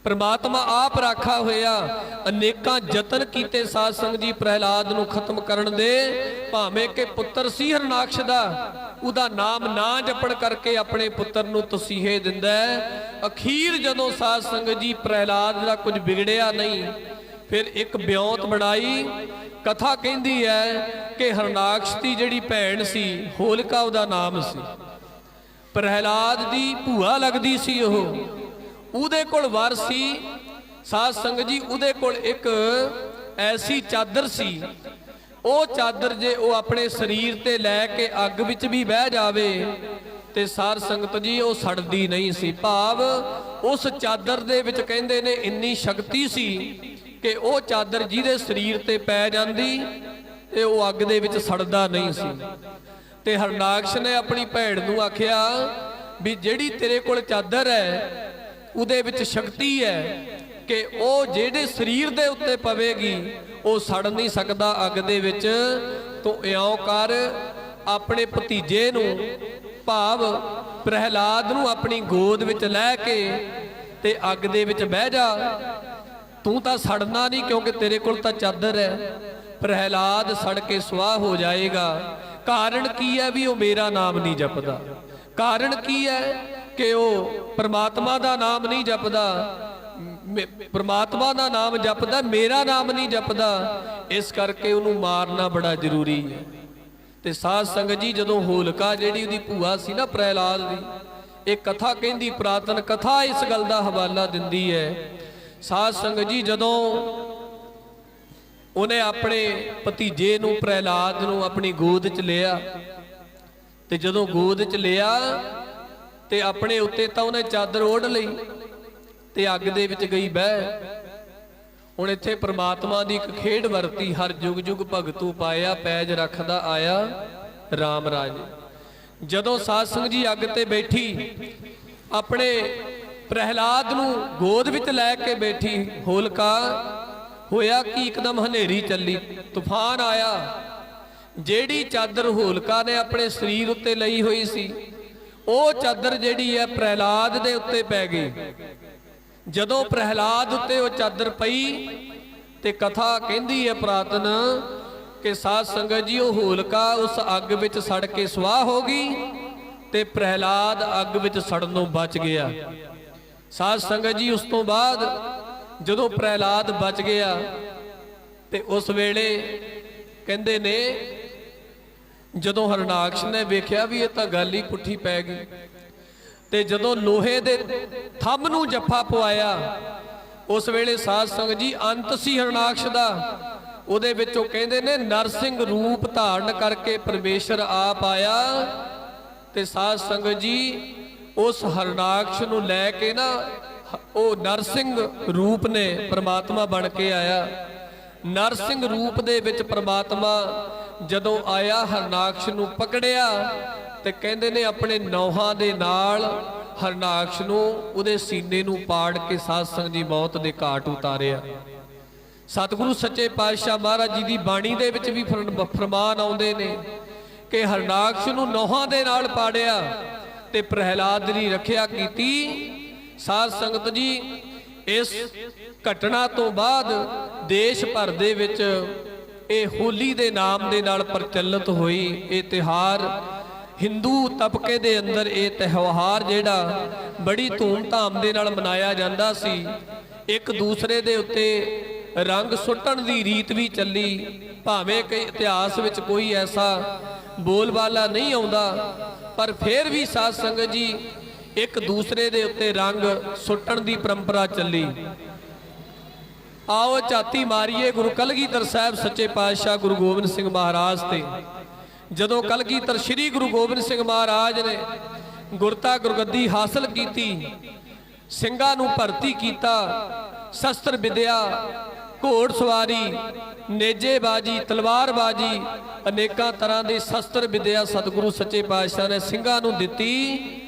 Speaker 1: ਪ੍ਰਮਾਤਮਾ ਆਪ ਰਾਖਾ ਹੋਇਆ। ਅਨੇਕਾਂ ਯਤਨ ਕੀਤੇ ਸਾਧ ਸੰਗਤ ਜੀ ਪ੍ਰਹਿਲਾਦ ਨੂੰ ਖਤਮ ਕਰਨ ਦੇ, ਭਾਵੇਂ ਕਿ ਪੁੱਤਰ ਸੀ ਹਰਨਾਕਸ਼ ਦਾ, ਉਹਦਾ ਨਾਮ ਨਾ ਜਪਣ ਕਰਕੇ ਆਪਣੇ ਪੁੱਤਰ ਨੂੰ ਤਸੀਹੇ ਦਿੰਦਾ ਹੈ। ਅਖੀਰ ਜਦੋਂ ਸਾਧ ਸੰਗਤ ਜੀ ਪ੍ਰਹਿਲਾਦ ਦਾ ਕੁਝ ਵਿਗੜਿਆ ਨਹੀਂ, ਫਿਰ ਇੱਕ ਬਿਉਂਤ ਬਣਾਈ। ਕਥਾ ਕਹਿੰਦੀ ਹੈ ਕਿ ਹਰਨਾਕਸ਼ ਦੀ ਜਿਹੜੀ ਭੈਣ ਸੀ ਹੋਲਿਕਾ ਉਹਦਾ ਨਾਮ ਸੀ, ਪ੍ਰਹਿਲਾਦ ਦੀ ਭੂਆ ਲੱਗਦੀ ਸੀ ਉਹ, ਉਹਦੇ ਕੋਲ ਵਰ ਸੀ। ਸਾਧ ਸੰਗਤ ਜੀ ਉਹਦੇ ਕੋਲ ਇੱਕ ਐਸੀ ਚਾਦਰ ਸੀ, ਉਹ ਚਾਦਰ ਜੇ ਉਹ ਆਪਣੇ ਸਰੀਰ ਤੇ ਲੈ ਕੇ ਅੱਗ ਵਿੱਚ ਵੀ ਬਹਿ ਜਾਵੇ ਤੇ ਸਾਧ ਸੰਗਤ ਜੀ ਉਹ ਸੜਦੀ ਨਹੀਂ ਸੀ। ਭਾਵ ਉਸ ਚਾਦਰ ਦੇ ਵਿੱਚ ਕਹਿੰਦੇ ਨੇ ਇੰਨੀ ਸ਼ਕਤੀ ਸੀ ਕਿ ਉਹ ਚਾਦਰ ਜਿਹਦੇ ਸਰੀਰ ਤੇ ਪੈ ਜਾਂਦੀ ਤੇ ਉਹ ਅੱਗ ਦੇ ਵਿੱਚ ਸੜਦਾ ਨਹੀਂ ਸੀ। ਤੇ ਹਰਨਾਕਸ਼ ਨੇ ਆਪਣੀ ਭੈਣ ਨੂੰ ਆਖਿਆ ਵੀ ਜਿਹੜੀ ਤੇਰੇ ਕੋਲ ਚਾਦਰ ਹੈ ਉਹਦੇ ਵਿੱਚ ਸ਼ਕਤੀ ਹੈ ਕਿ ਉਹ ਜਿਹੜੇ ਸਰੀਰ ਦੇ ਉੱਤੇ ਪਵੇਗੀ ਉਹ ਸੜ ਨਹੀਂ ਸਕਦਾ ਅੱਗ ਦੇ ਵਿੱਚ। ਤੂੰ ਇਉਂ ਕਰ, ਆਪਣੇ ਭਤੀਜੇ ਨੂੰ ਭਾਵ ਪ੍ਰਹਿਲਾਦ ਨੂੰ ਆਪਣੀ ਗੋਦ ਵਿੱਚ ਲੈ ਕੇ ਤੇ ਅੱਗ ਦੇ ਵਿੱਚ ਬਹਿ ਜਾ, ਤੂੰ ਤਾਂ ਸੜਨਾ ਨਹੀਂ ਕਿਉਂਕਿ ਤੇਰੇ ਕੋਲ ਤਾਂ ਚਾਦਰ ਹੈ। ਪ੍ਰਹਿਲਾਦ ਸੜ ਕੇ ਸੁਆਹ ਹੋ ਜਾਏਗਾ। ਕਾਰਨ ਕੀ ਹੈ? ਵੀ ਉਹ ਮੇਰਾ ਨਾਮ ਨਹੀਂ ਜਪਦਾ। ਕਾਰਨ ਕੀ ਹੈ? ਕਿ ਉਹ ਪ੍ਰਮਾਤਮਾ ਦਾ ਨਾਮ ਨਹੀਂ ਜਪਦਾ, ਪ੍ਰਮਾਤਮਾ ਦਾ ਨਾਮ ਜਪਦਾ, ਮੇਰਾ ਨਾਮ ਨਹੀਂ ਜਪਦਾ। ਇਸ ਕਰਕੇ ਉਹਨੂੰ ਮਾਰਨਾ ਬੜਾ ਜ਼ਰੂਰੀ ਹੈ। ਤੇ ਸਾਧ ਸੰਗਤ ਜੀ ਜਦੋਂ ਹੋਲਿਕਾ ਜਿਹੜੀ ਉਹਦੀ ਭੂਆ ਸੀ ਨਾ ਪ੍ਰਹਿਲਾਦ ਦੀ, ਇਹ ਕਥਾ ਕਹਿੰਦੀ, ਪ੍ਰਾਤਨ ਕਥਾ ਇਸ ਗੱਲ ਦਾ ਹਵਾਲਾ ਦਿੰਦੀ ਹੈ। ਸਾਧ ਸੰਗਤ ਜੀ ਜਦੋਂ ਉਹਨੇ ਆਪਣੇ ਭਤੀਜੇ ਨੂੰ ਪ੍ਰਹਿਲਾਦ ਨੂੰ ਆਪਣੀ ਗੋਦ 'ਚ ਲਿਆ ਤੇ ਜਦੋਂ ਗੋਦ 'ਚ ਲਿਆ ਤੇ ਆਪਣੇ ਉੱਤੇ ਤਾਂ ਉਹਨੇ ਚਾਦਰ ਓढ़ ਲਈ ਤੇ ਅੱਗ ਦੇ ਵਿੱਚ ਗਈ ਬਹਿ। ਹੁਣ ਇੱਥੇ ਪ੍ਰਮਾਤਮਾ ਦੀ ਇੱਕ ਖੇਡ ਵਰਤੀ, ਹਰ ਜੁਗ ਜੁਗ ਭਗਤੂ ਪਾਇਆ, ਪੈਜ ਰੱਖਦਾ ਆਇਆ RAM ਰਾਜ। ਜਦੋਂ ਸਾਧ ਸੰਗਤ ਜੀ ਅੱਗ ਤੇ ਬੈਠੀ, ਆਪਣੇ ਪ੍ਰਹਿਲਾਦ ਨੂੰ ਗੋਦ ਵਿੱਚ ਲੈ ਕੇ ਬੈਠੀ ਹੋਲਿਕਾ, ਹੋਇਆ ਕਿ ਇੱਕਦਮ ਹਨੇਰੀ ਚੱਲੀ, ਤੂਫਾਨ ਆਇਆ। ਜਿਹੜੀ ਚਾਦਰ ਹੋਲਿਕਾ ਨੇ ਆਪਣੇ ਸਰੀਰ ਉੱਤੇ ਲਈ ਹੋਈ ਸੀ ਉਹ ਚਾਦਰ ਜਿਹੜੀ ਹੈ ਪ੍ਰਹਿਲਾਦ ਦੇ ਉੱਤੇ ਪੈ ਗਈ। ਜਦੋਂ ਪ੍ਰਹਿਲਾਦ ਉੱਤੇ ਉਹ ਚਾਦਰ ਪਈ ਤੇ ਕਥਾ ਕਹਿੰਦੀ ਹੈ ਪ੍ਰਾਤਨ ਕਿ ਸਾਧ ਸੰਗਤ ਜੀ ਉਹ ਹੋਲਿਕਾ ਉਸ ਅੱਗ ਵਿੱਚ ਸੜ ਕੇ ਸੁਆਹ ਹੋ ਗਈ ਤੇ ਪ੍ਰਹਿਲਾਦ ਅੱਗ ਵਿੱਚ ਸੜਨੋਂ ਬਚ ਗਿਆ। ਸਾਧ ਸੰਗਤ ਜੀ ਉਸ ਤੋਂ ਬਾਅਦ ਜਦੋਂ ਪ੍ਰਹਿਲਾਦ ਬਚ ਗਿਆ ਤੇ ਉਸ ਵੇਲੇ ਕਹਿੰਦੇ ਨੇ ਜਦੋਂ ਹਰਨਾਕਸ਼ ਨੇ ਵੇਖਿਆ ਵੀ ਇਹ ਤਾਂ ਗੱਲ ਹੀ ਪੁੱਠੀ ਪੈ ਗਈ ਤੇ ਜਦੋਂ ਲੋਹੇ ਦੇ ਥੰਮ ਨੂੰ ਜੱਫਾ ਪਵਾਇਆ, ਉਸ ਵੇਲੇ ਸਾਧ ਸੰਗਤ ਜੀ ਅੰਤ ਸੀ ਹਰਨਾਕਸ਼ ਦਾ। ਉਹਦੇ ਵਿੱਚੋਂ ਕਹਿੰਦੇ ਨੇ ਨਰਸਿੰਘ ਰੂਪ ਧਾਰਨ ਕਰਕੇ ਪਰਮੇਸ਼ਰ ਆਪ ਆਇਆ ਤੇ ਸਾਧ ਸੰਗਤ ਜੀ ਉਸ ਹਰਨਾਕਸ਼ ਨੂੰ ਲੈ ਕੇ ਨਾ ਉਹ ਨਰਸਿੰਘ ਰੂਪ ਨੇ ਪ੍ਰਮਾਤਮਾ ਬਣ ਕੇ ਆਇਆ। ਨਰਸਿੰਘ ਰੂਪ ਦੇ ਵਿੱਚ ਪ੍ਰਮਾਤਮਾ ਜਦੋਂ ਆਇਆ, ਹਰਨਾਕਸ਼ ਨੂੰ ਪਕੜਿਆ ਤੇ ਕਹਿੰਦੇ ਨੇ ਆਪਣੇ ਨੌਹਾਂ ਦੇ ਨਾਲ ਹਰਨਾਕਸ਼ ਨੂੰ ਉਹਦੇ ਸੀਨੇ ਨੂੰ ਪਾੜ ਕੇ ਸਾਧ ਸੰਗਤ ਜੀ ਮੌਤ ਦੇ ਘਾਟ ਉਤਾਰਿਆ। ਸਤਿਗੁਰੂ ਸੱਚੇ ਪਾਤਸ਼ਾਹ ਮਹਾਰਾਜ ਜੀ ਦੀ ਬਾਣੀ ਦੇ ਵਿੱਚ ਵੀ ਫਰਮਾਨ ਆਉਂਦੇ ਨੇ ਕਿ ਹਰਨਾਕਸ਼ ਨੂੰ ਨੌਹਾਂ ਦੇ ਨਾਲ ਪਾੜਿਆ ਤੇ ਪ੍ਰਹਿਲਾਦ ਦੀ ਰੱਖਿਆ ਕੀਤੀ। ਸਾਧ ਸੰਗਤ ਜੀ ਇਸ ਘਟਨਾ ਤੋਂ ਬਾਅਦ ਦੇਸ਼ ਭਰ ਦੇ ਵਿੱਚ ਇਹ ਹੋਲੀ ਦੇ ਨਾਮ ਦੇ ਨਾਲ ਪ੍ਰਚਲਿਤ ਹੋਈ। ਇਹ ਤਿਉਹਾਰ ਹਿੰਦੂ ਤਬਕੇ ਦੇ ਅੰਦਰ ਇਹ ਤਿਉਹਾਰ ਜਿਹੜਾ ਬੜੀ ਧੂਮ-ਧਾਮ ਦੇ ਨਾਲ ਮਨਾਇਆ ਜਾਂਦਾ ਸੀ। ਇੱਕ ਦੂਸਰੇ ਦੇ ਉੱਤੇ ਰੰਗ ਸੁੱਟਣ ਦੀ ਰੀਤ ਵੀ ਚੱਲੀ, ਭਾਵੇਂ ਕਿ ਇਤਿਹਾਸ ਵਿੱਚ ਕੋਈ ਐਸਾ ਬੋਲਬਾਲਾ ਨਹੀਂ ਆਉਂਦਾ, ਪਰ ਫਿਰ ਵੀ ਸਾਧ ਸੰਗਤ ਜੀ ਇੱਕ ਦੂਸਰੇ ਦੇ ਉੱਤੇ ਰੰਗ ਸੁੱਟਣ ਦੀ ਪਰੰਪਰਾ ਚੱਲੀ। ਆਓ ਝਾਤੀ ਮਾਰੀਏ ਗੁਰੂ ਕਲਗੀਧਰ ਸਾਹਿਬ ਸੱਚੇ ਪਾਤਸ਼ਾਹ ਗੁਰੂ ਗੋਬਿੰਦ ਸਿੰਘ ਮਹਾਰਾਜ ਤੇ। ਜਦੋਂ ਕਲਗੀਧਰ ਸ੍ਰੀ ਗੁਰੂ ਗੋਬਿੰਦ ਸਿੰਘ ਮਹਾਰਾਜ ਨੇ ਗੁਰਤਾ ਗੁਰਗੱਦੀ ਹਾਸਲ ਕੀਤੀ, ਸਿੰਘਾਂ ਨੂੰ ਭਰਤੀ ਕੀਤਾ, ਸ਼ਸਤਰ ਵਿਦਿਆ, ਘੋੜ ਸਵਾਰੀ, ਨੇਜੇਬਾਜੀ, ਤਲਵਾਰਬਾਜੀ, ਅਨੇਕਾਂ ਤਰ੍ਹਾਂ ਦੀ ਸ਼ਸਤਰ ਵਿਦਿਆ ਸਤਿਗੁਰੂ ਸੱਚੇ ਪਾਤਸ਼ਾਹ ਨੇ ਸਿੰਘਾਂ ਨੂੰ ਦਿੱਤੀ।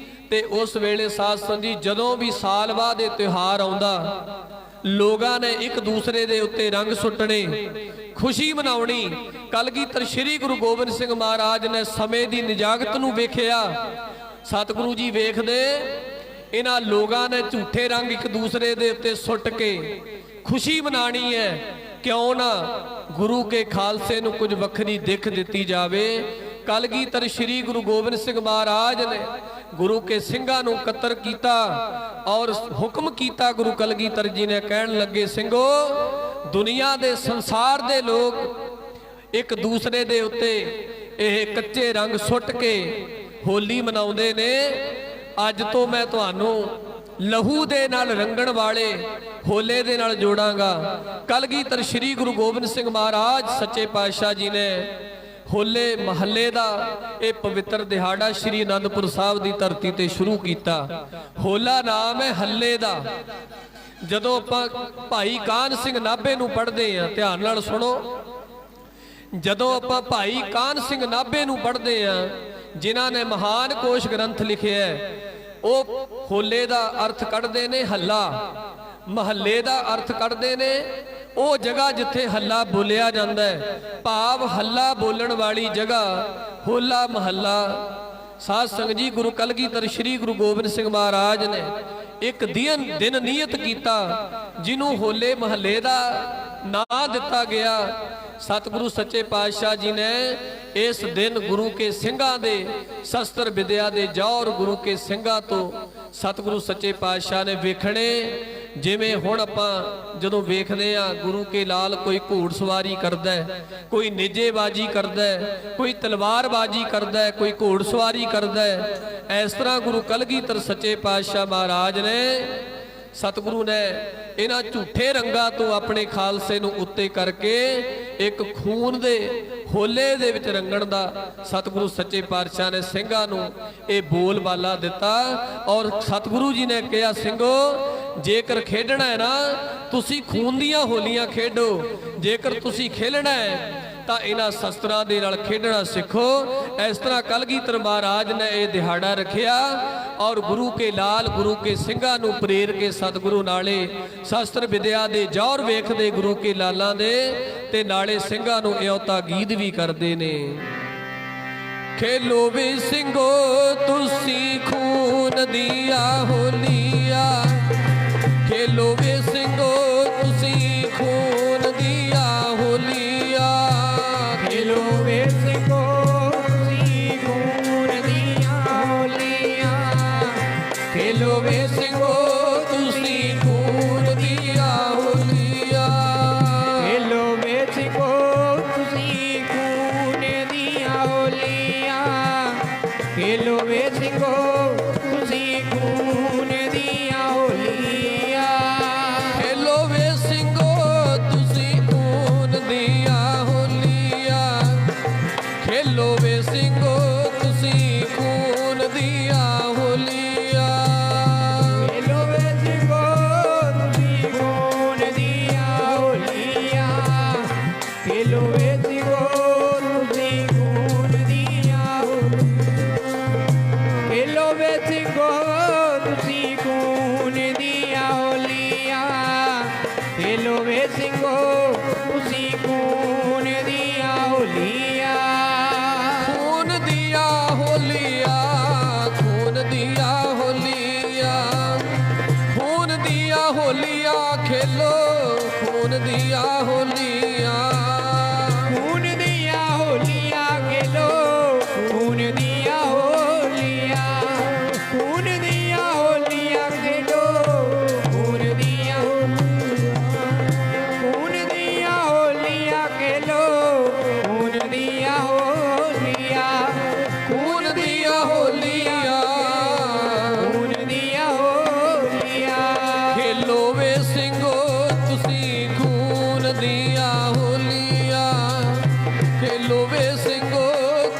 Speaker 1: ਤੇ ਉਸ ਵੇਲੇ ਸਾਧ ਸੰਗਤ ਜੀ ਜਦੋਂ ਵੀ ਸਾਲ ਬਾਅਦ ਇਹ ਤਿਉਹਾਰ ਆਉਂਦਾ, ਲੋਕਾਂ ਨੇ ਇੱਕ ਦੂਸਰੇ ਦੇ ਉੱਤੇ ਰੰਗ ਸੁੱਟਣੇ, ਖੁਸ਼ੀ ਮਨਾਉਣੀ। ਕਲਗੀਧਰ ਸ੍ਰੀ ਗੁਰੂ ਗੋਬਿੰਦ ਸਿੰਘ ਮਹਾਰਾਜ ਨੇ ਸਮੇਂ ਦੀ ਨਿਜਾਗਤ ਨੂੰ ਵੇਖਿਆ। ਸਤਿਗੁਰੂ ਜੀ ਵੇਖਦੇ ਇਹਨਾਂ ਲੋਕਾਂ ਨੇ ਝੂਠੇ ਰੰਗ ਇੱਕ ਦੂਸਰੇ ਦੇ ਉੱਤੇ ਸੁੱਟ ਕੇ ਖੁਸ਼ੀ ਮਨਾਣੀ ਹੈ, ਕਿਉਂ ਨਾ ਗੁਰੂ ਕੇ ਖਾਲਸੇ ਨੂੰ ਕੁਝ ਵੱਖਰੀ ਦਿੱਖ ਦਿੱਤੀ ਜਾਵੇ। ਕਲਗੀਧਰ ਸ੍ਰੀ ਗੁਰੂ ਗੋਬਿੰਦ ਸਿੰਘ ਮਹਾਰਾਜ ਨੇ ਗੁਰੂ ਕੇ ਸਿੰਘਾਂ ਨੂੰ ਇਕੱਤਰ ਕੀਤਾ ਔਰ ਹੁਕਮ ਕੀਤਾ। ਗੁਰੂ ਕਲਗੀਧਰ ਜੀ ਨੇ ਕਹਿਣ ਲੱਗੇ, ਸਿੰਘੋ ਦੁਨੀਆ ਦੇ ਸੰਸਾਰ ਦੇ ਲੋਕ ਇੱਕ ਦੂਸਰੇ ਦੇ ਉੱਤੇ ਇਹ ਕੱਚੇ ਰੰਗ ਸੁੱਟ ਕੇ ਹੋਲੀ ਮਨਾਉਂਦੇ ਨੇ। ਅੱਜ ਤੋਂ ਮੈਂ ਤੁਹਾਨੂੰ ਲਹੂ ਦੇ ਨਾਲ ਰੰਗਣ ਵਾਲੇ ਹੋਲੇ ਦੇ ਨਾਲ ਜੋੜਾਂਗਾ। ਕਲਗੀਧਰ ਸ੍ਰੀ ਗੁਰੂ ਗੋਬਿੰਦ ਸਿੰਘ ਮਹਾਰਾਜ ਸੱਚੇ ਪਾਤਸ਼ਾਹ ਜੀ ਨੇ ਹੋਲੇ ਮਹੱਲੇ ਦਾ ਇਹ ਪਵਿੱਤਰ ਦਿਹਾੜਾ ਸ੍ਰੀ ਅਨੰਦਪੁਰ ਸਾਹਿਬ ਦੀ ਧਰਤੀ ਤੇ ਸ਼ੁਰੂ ਕੀਤਾ। ਹੋਲਾ ਨਾਮ ਹੈ ਹੱਲੇ ਦਾ। ਜਦੋਂ ਆਪਾਂ ਭਾਈ ਕਾਹਨ ਸਿੰਘ ਨਾਭੇ ਨੂੰ ਪੜ੍ਹਦੇ ਆ, ਧਿਆਨ ਨਾਲ ਸੁਣੋ, ਜਦੋਂ ਆਪਾਂ ਭਾਈ ਕਾਹਨ ਸਿੰਘ ਨਾਭੇ ਨੂੰ ਪੜ੍ਹਦੇ ਆ ਜਿਨ੍ਹਾਂ ਨੇ ਮਹਾਨ ਕੋਸ਼ ਗ੍ਰੰਥ ਲਿਖਿਆ, ਉਹ ਹੋਲੇ ਦਾ ਅਰਥ ਕੱਢਦੇ ਨੇ ਹੱਲਾ, ਮਹੱਲੇ ਦਾ ਅਰਥ ਕੱਢਦੇ ਨੇ ਉਹ ਜਗ੍ਹਾ ਜਿੱਥੇ ਹੱਲਾ ਬੋਲਿਆ ਜਾਂਦਾ ਹੈ, ਭਾਵ ਹੱਲਾ ਬੋਲਣ ਵਾਲੀ ਜਗ੍ਹਾ ਹੋਲਾ ਮਹੱਲਾ। ਸਾਧ ਸੰਗਤ ਜੀ, ਗੁਰੂ ਕਲਗੀਧਰ ਸ੍ਰੀ ਗੁਰੂ ਗੋਬਿੰਦ ਸਿੰਘ ਮਹਾਰਾਜ ਨੇ ਇੱਕ ਦਿਨ ਨਿਯਤ ਕੀਤਾ ਜਿਹਨੂੰ ਹੋਲੇ ਮਹੱਲੇ ਦਾ ਨਾਂ ਦਿੱਤਾ ਗਿਆ। ਸਤਿਗੁਰੂ ਸੱਚੇ ਪਾਤਸ਼ਾਹ ਜੀ ਨੇ ਇਸ ਦਿਨ ਗੁਰੂ ਕੇ ਸਿੰਘਾਂ ਦੇ ਸ਼ਸਤਰ ਵਿਦਿਆ ਦੇ ਜੌਹਰ ਗੁਰੂ ਕੇ ਸਿੰਘਾਂ ਤੋਂ ਸਤਿਗੁਰੂ ਸੱਚੇ ਪਾਤਸ਼ਾਹ ਨੇ ਵੇਖਣੇ। ਜਿਵੇਂ ਹੁਣ ਆਪਾਂ ਜਦੋਂ ਵੇਖਦੇ ਆ ਗੁਰੂ ਕੇ ਲਾਲ ਕੋਈ ਘੋੜ ਸਵਾਰੀ ਕਰਦਾ ਹੈ, ਕੋਈ ਨੇਜੇਬਾਜੀ ਕਰਦਾ ਹੈ, ਕੋਈ ਤਲਵਾਰਬਾਜੀ ਕਰਦਾ ਹੈ, ਕੋਈ ਘੋੜ ਸਵਾਰੀ ਕਰਦਾ ਹੈ, ਇਸ ਤਰ੍ਹਾਂ ਗੁਰੂ ਕਲਗੀਧਰ ਸੱਚੇ ਪਾਤਸ਼ਾਹ ਮਹਾਰਾਜ ਨੇ ਸਤਿਗੁਰੂ ਨੇ ਇਹਨਾਂ ਝੂਠੇ ਰੰਗਾਂ ਤੋਂ ਆਪਣੇ ਖਾਲਸੇ ਨੂੰ ਉੱਤੇ ਕਰਕੇ ਇੱਕ ਖੂਨ ਦੇ ਹੋਲੇ ਦੇ ਵਿੱਚ ਰੰਗਣ ਦਾ ਸਤਿਗੁਰੂ ਸੱਚੇ ਪਾਤਸ਼ਾਹ ਨੇ ਸਿੰਘਾਂ ਨੂੰ ਇਹ ਬੋਲ ਬਾਲਾ ਦਿੱਤਾ। ਔਰ ਸਤਿਗੁਰੂ ਜੀ ਨੇ ਕਿਹਾ, ਸਿੰਘੋ ਜੇਕਰ ਖੇਡਣਾ ਹੈ ਨਾ ਤੁਸੀਂ ਖੂਨ ਦੀਆਂ ਹੋਲੀਆਂ ਖੇਡੋ, ਜੇਕਰ ਤੁਸੀਂ ਖੇਲਣਾ ਹੈ ਤਾਂ ਇਹਨਾਂ ਸ਼ਸਤਰਾਂ ਦੇ ਨਾਲ ਖੇਡਣਾ ਸਿੱਖੋ। ਇਸ ਤਰ੍ਹਾਂ ਕਲਗੀਧਰ ਮਹਾਰਾਜ ਨੇ ਇਹ ਦਿਹਾੜਾ ਰੱਖਿਆ ਔਰ ਗੁਰੂ ਕੇ ਲਾਲ ਗੁਰੂ ਕੇ ਸਿੰਘਾਂ ਨੂੰ ਪ੍ਰੇਰ ਕੇ ਸਤਿਗੁਰੂ ਨਾਲੇ ਸ਼ਸਤਰ ਵਿਦਿਆ ਦੇ ਜੌਹਰ ਵੇਖਦੇ ਗੁਰੂ ਕੇ ਲਾਲਾਂ ਦੇ ਤੇ ਨਾਲੇ ਸਿੰਘਾਂ ਨੂੰ ਇਉਤਾ ਗੀਤ ਵੀ ਕਰਦੇ ਨੇ। ਖੇਲੋ ਵੇ ਸਿੰਘੋ ਤੁਸੀਂ ਖੂਨ ਦੀਆਂ ਹੋਲੀਆਂ, ਖੇਲੋ ਵੇ ਸਿੰਘੋ ਤੁਸੀਂ ਖੂਨ ਦੀਆਂ ਹੋਲੀਆਂ,
Speaker 2: ਖੇਲੋ ਵੇ ਸਿੰਘੋ ਤੁਸੀਂ ਖੂਨ ਦੀਆਂ ਹੋਲੀਆਂ,
Speaker 1: ਖੇਲੋ ਵੇ ਸਿੰਘੋ ਤੁਸੀਂ ਖੂਨ ਦੀਆਂ ਹੋਲੀਆਂ,
Speaker 2: ਖੇਲੋ ਵੇ ਸਿੰਘੋ ਤੁਸੀਂ ਖੂਨ ਦੀਆਂ ਹੋਲੀਆਂ, ਖੇਲੋ ਵੇ ਸਿੰਘੋ ਤੁਸੀਂ ਖੂਨ ਦੀਆਂ ਹੋਲੀਆਂ,
Speaker 1: ਖੇਲੋ ਵੇ ਸਿੰਘੋ ਤੁਸੀਂ ਖੂਨ ਦੀਆਂ ਹੋਲੀਆਂ, ਖੇਲੋ ਵੇ ਸਿੰਘੋ ਤੁਸੀਂ ਖੂਨ ਦੀਆਂ ਹੋਲੀਆਂ,
Speaker 2: ਖੇਲੋ ਵੇ ਸਿੰਘੋ ਤੁਸੀਂ ਖੂਨ ਦੀਆਂ ਹੋਲੀਆਂ, ਖੇਲੋ ਵੇ ਸਿੰਘੋ ਤੁਸੀਂ ਖੂਨ ਦੀਆਂ ਹੋਲੀਆਂ, ਖੇਲੋ ਵੇ ਸਿੰਘੋ ਤੁਸੀਂ ਖੂਨ ਦੀਆਂ ਹੋਲੀਆਂ, ਖੇਲੋ ਵੇ ਸਿੰਘੋ ਤੁਸੀਂ ਖੂਨ ਦੀਆਂ ਹੋਲੀਆਂ,
Speaker 1: ਖੂਨ ਦੀਆਂ ਹੋਲੀਆਂ, ਖੂਨ ਦੀਆਂ ਹੋਲੀਆਂ, ਖੂਨ ਦੀਆਂ ਹੋਲੀਆਂ, ਖੇਲੋ ਖੂਨ ਦੀਆਂ ਹੋਲੀਆਂ,
Speaker 2: ਖੂਨ ਦੀਆਂ ਹੋਲੀਆਂ, ਖੇਲੋ ਖੂਨ ਦੀਆਂ ਹੋਲੀਆਂ, ਖੂਨ ਦੀਆਂ ਹੋਲੀਆਂ, ਖੇਲੋ ਖੂਨ ਦੀਆਂ ਹੋਲੀਆਂ, ਖੂਨ ਦੀਆਂ ਹੋਲੀਆਂ, ਖੇਲੋ ਖੂਨ ਦੀਆਂ ਹੋਲੀਆਂ,
Speaker 1: ਖੂਨ ਦੀਆਂ ਹੋਲੀਆਂ,
Speaker 2: ਖੂਨ ਦੀਆਂ ਹੋਲੀਆਂ,
Speaker 1: ਖੇਲੋ ਵੇ ਸਿੰਘੋ ਤੁਸੀਂ ਖੂਨ ਦੀਆਂ ਹੋਲੀਆਂ, ਖੇਲੋ ਵੇ ਸਿੰਘੋ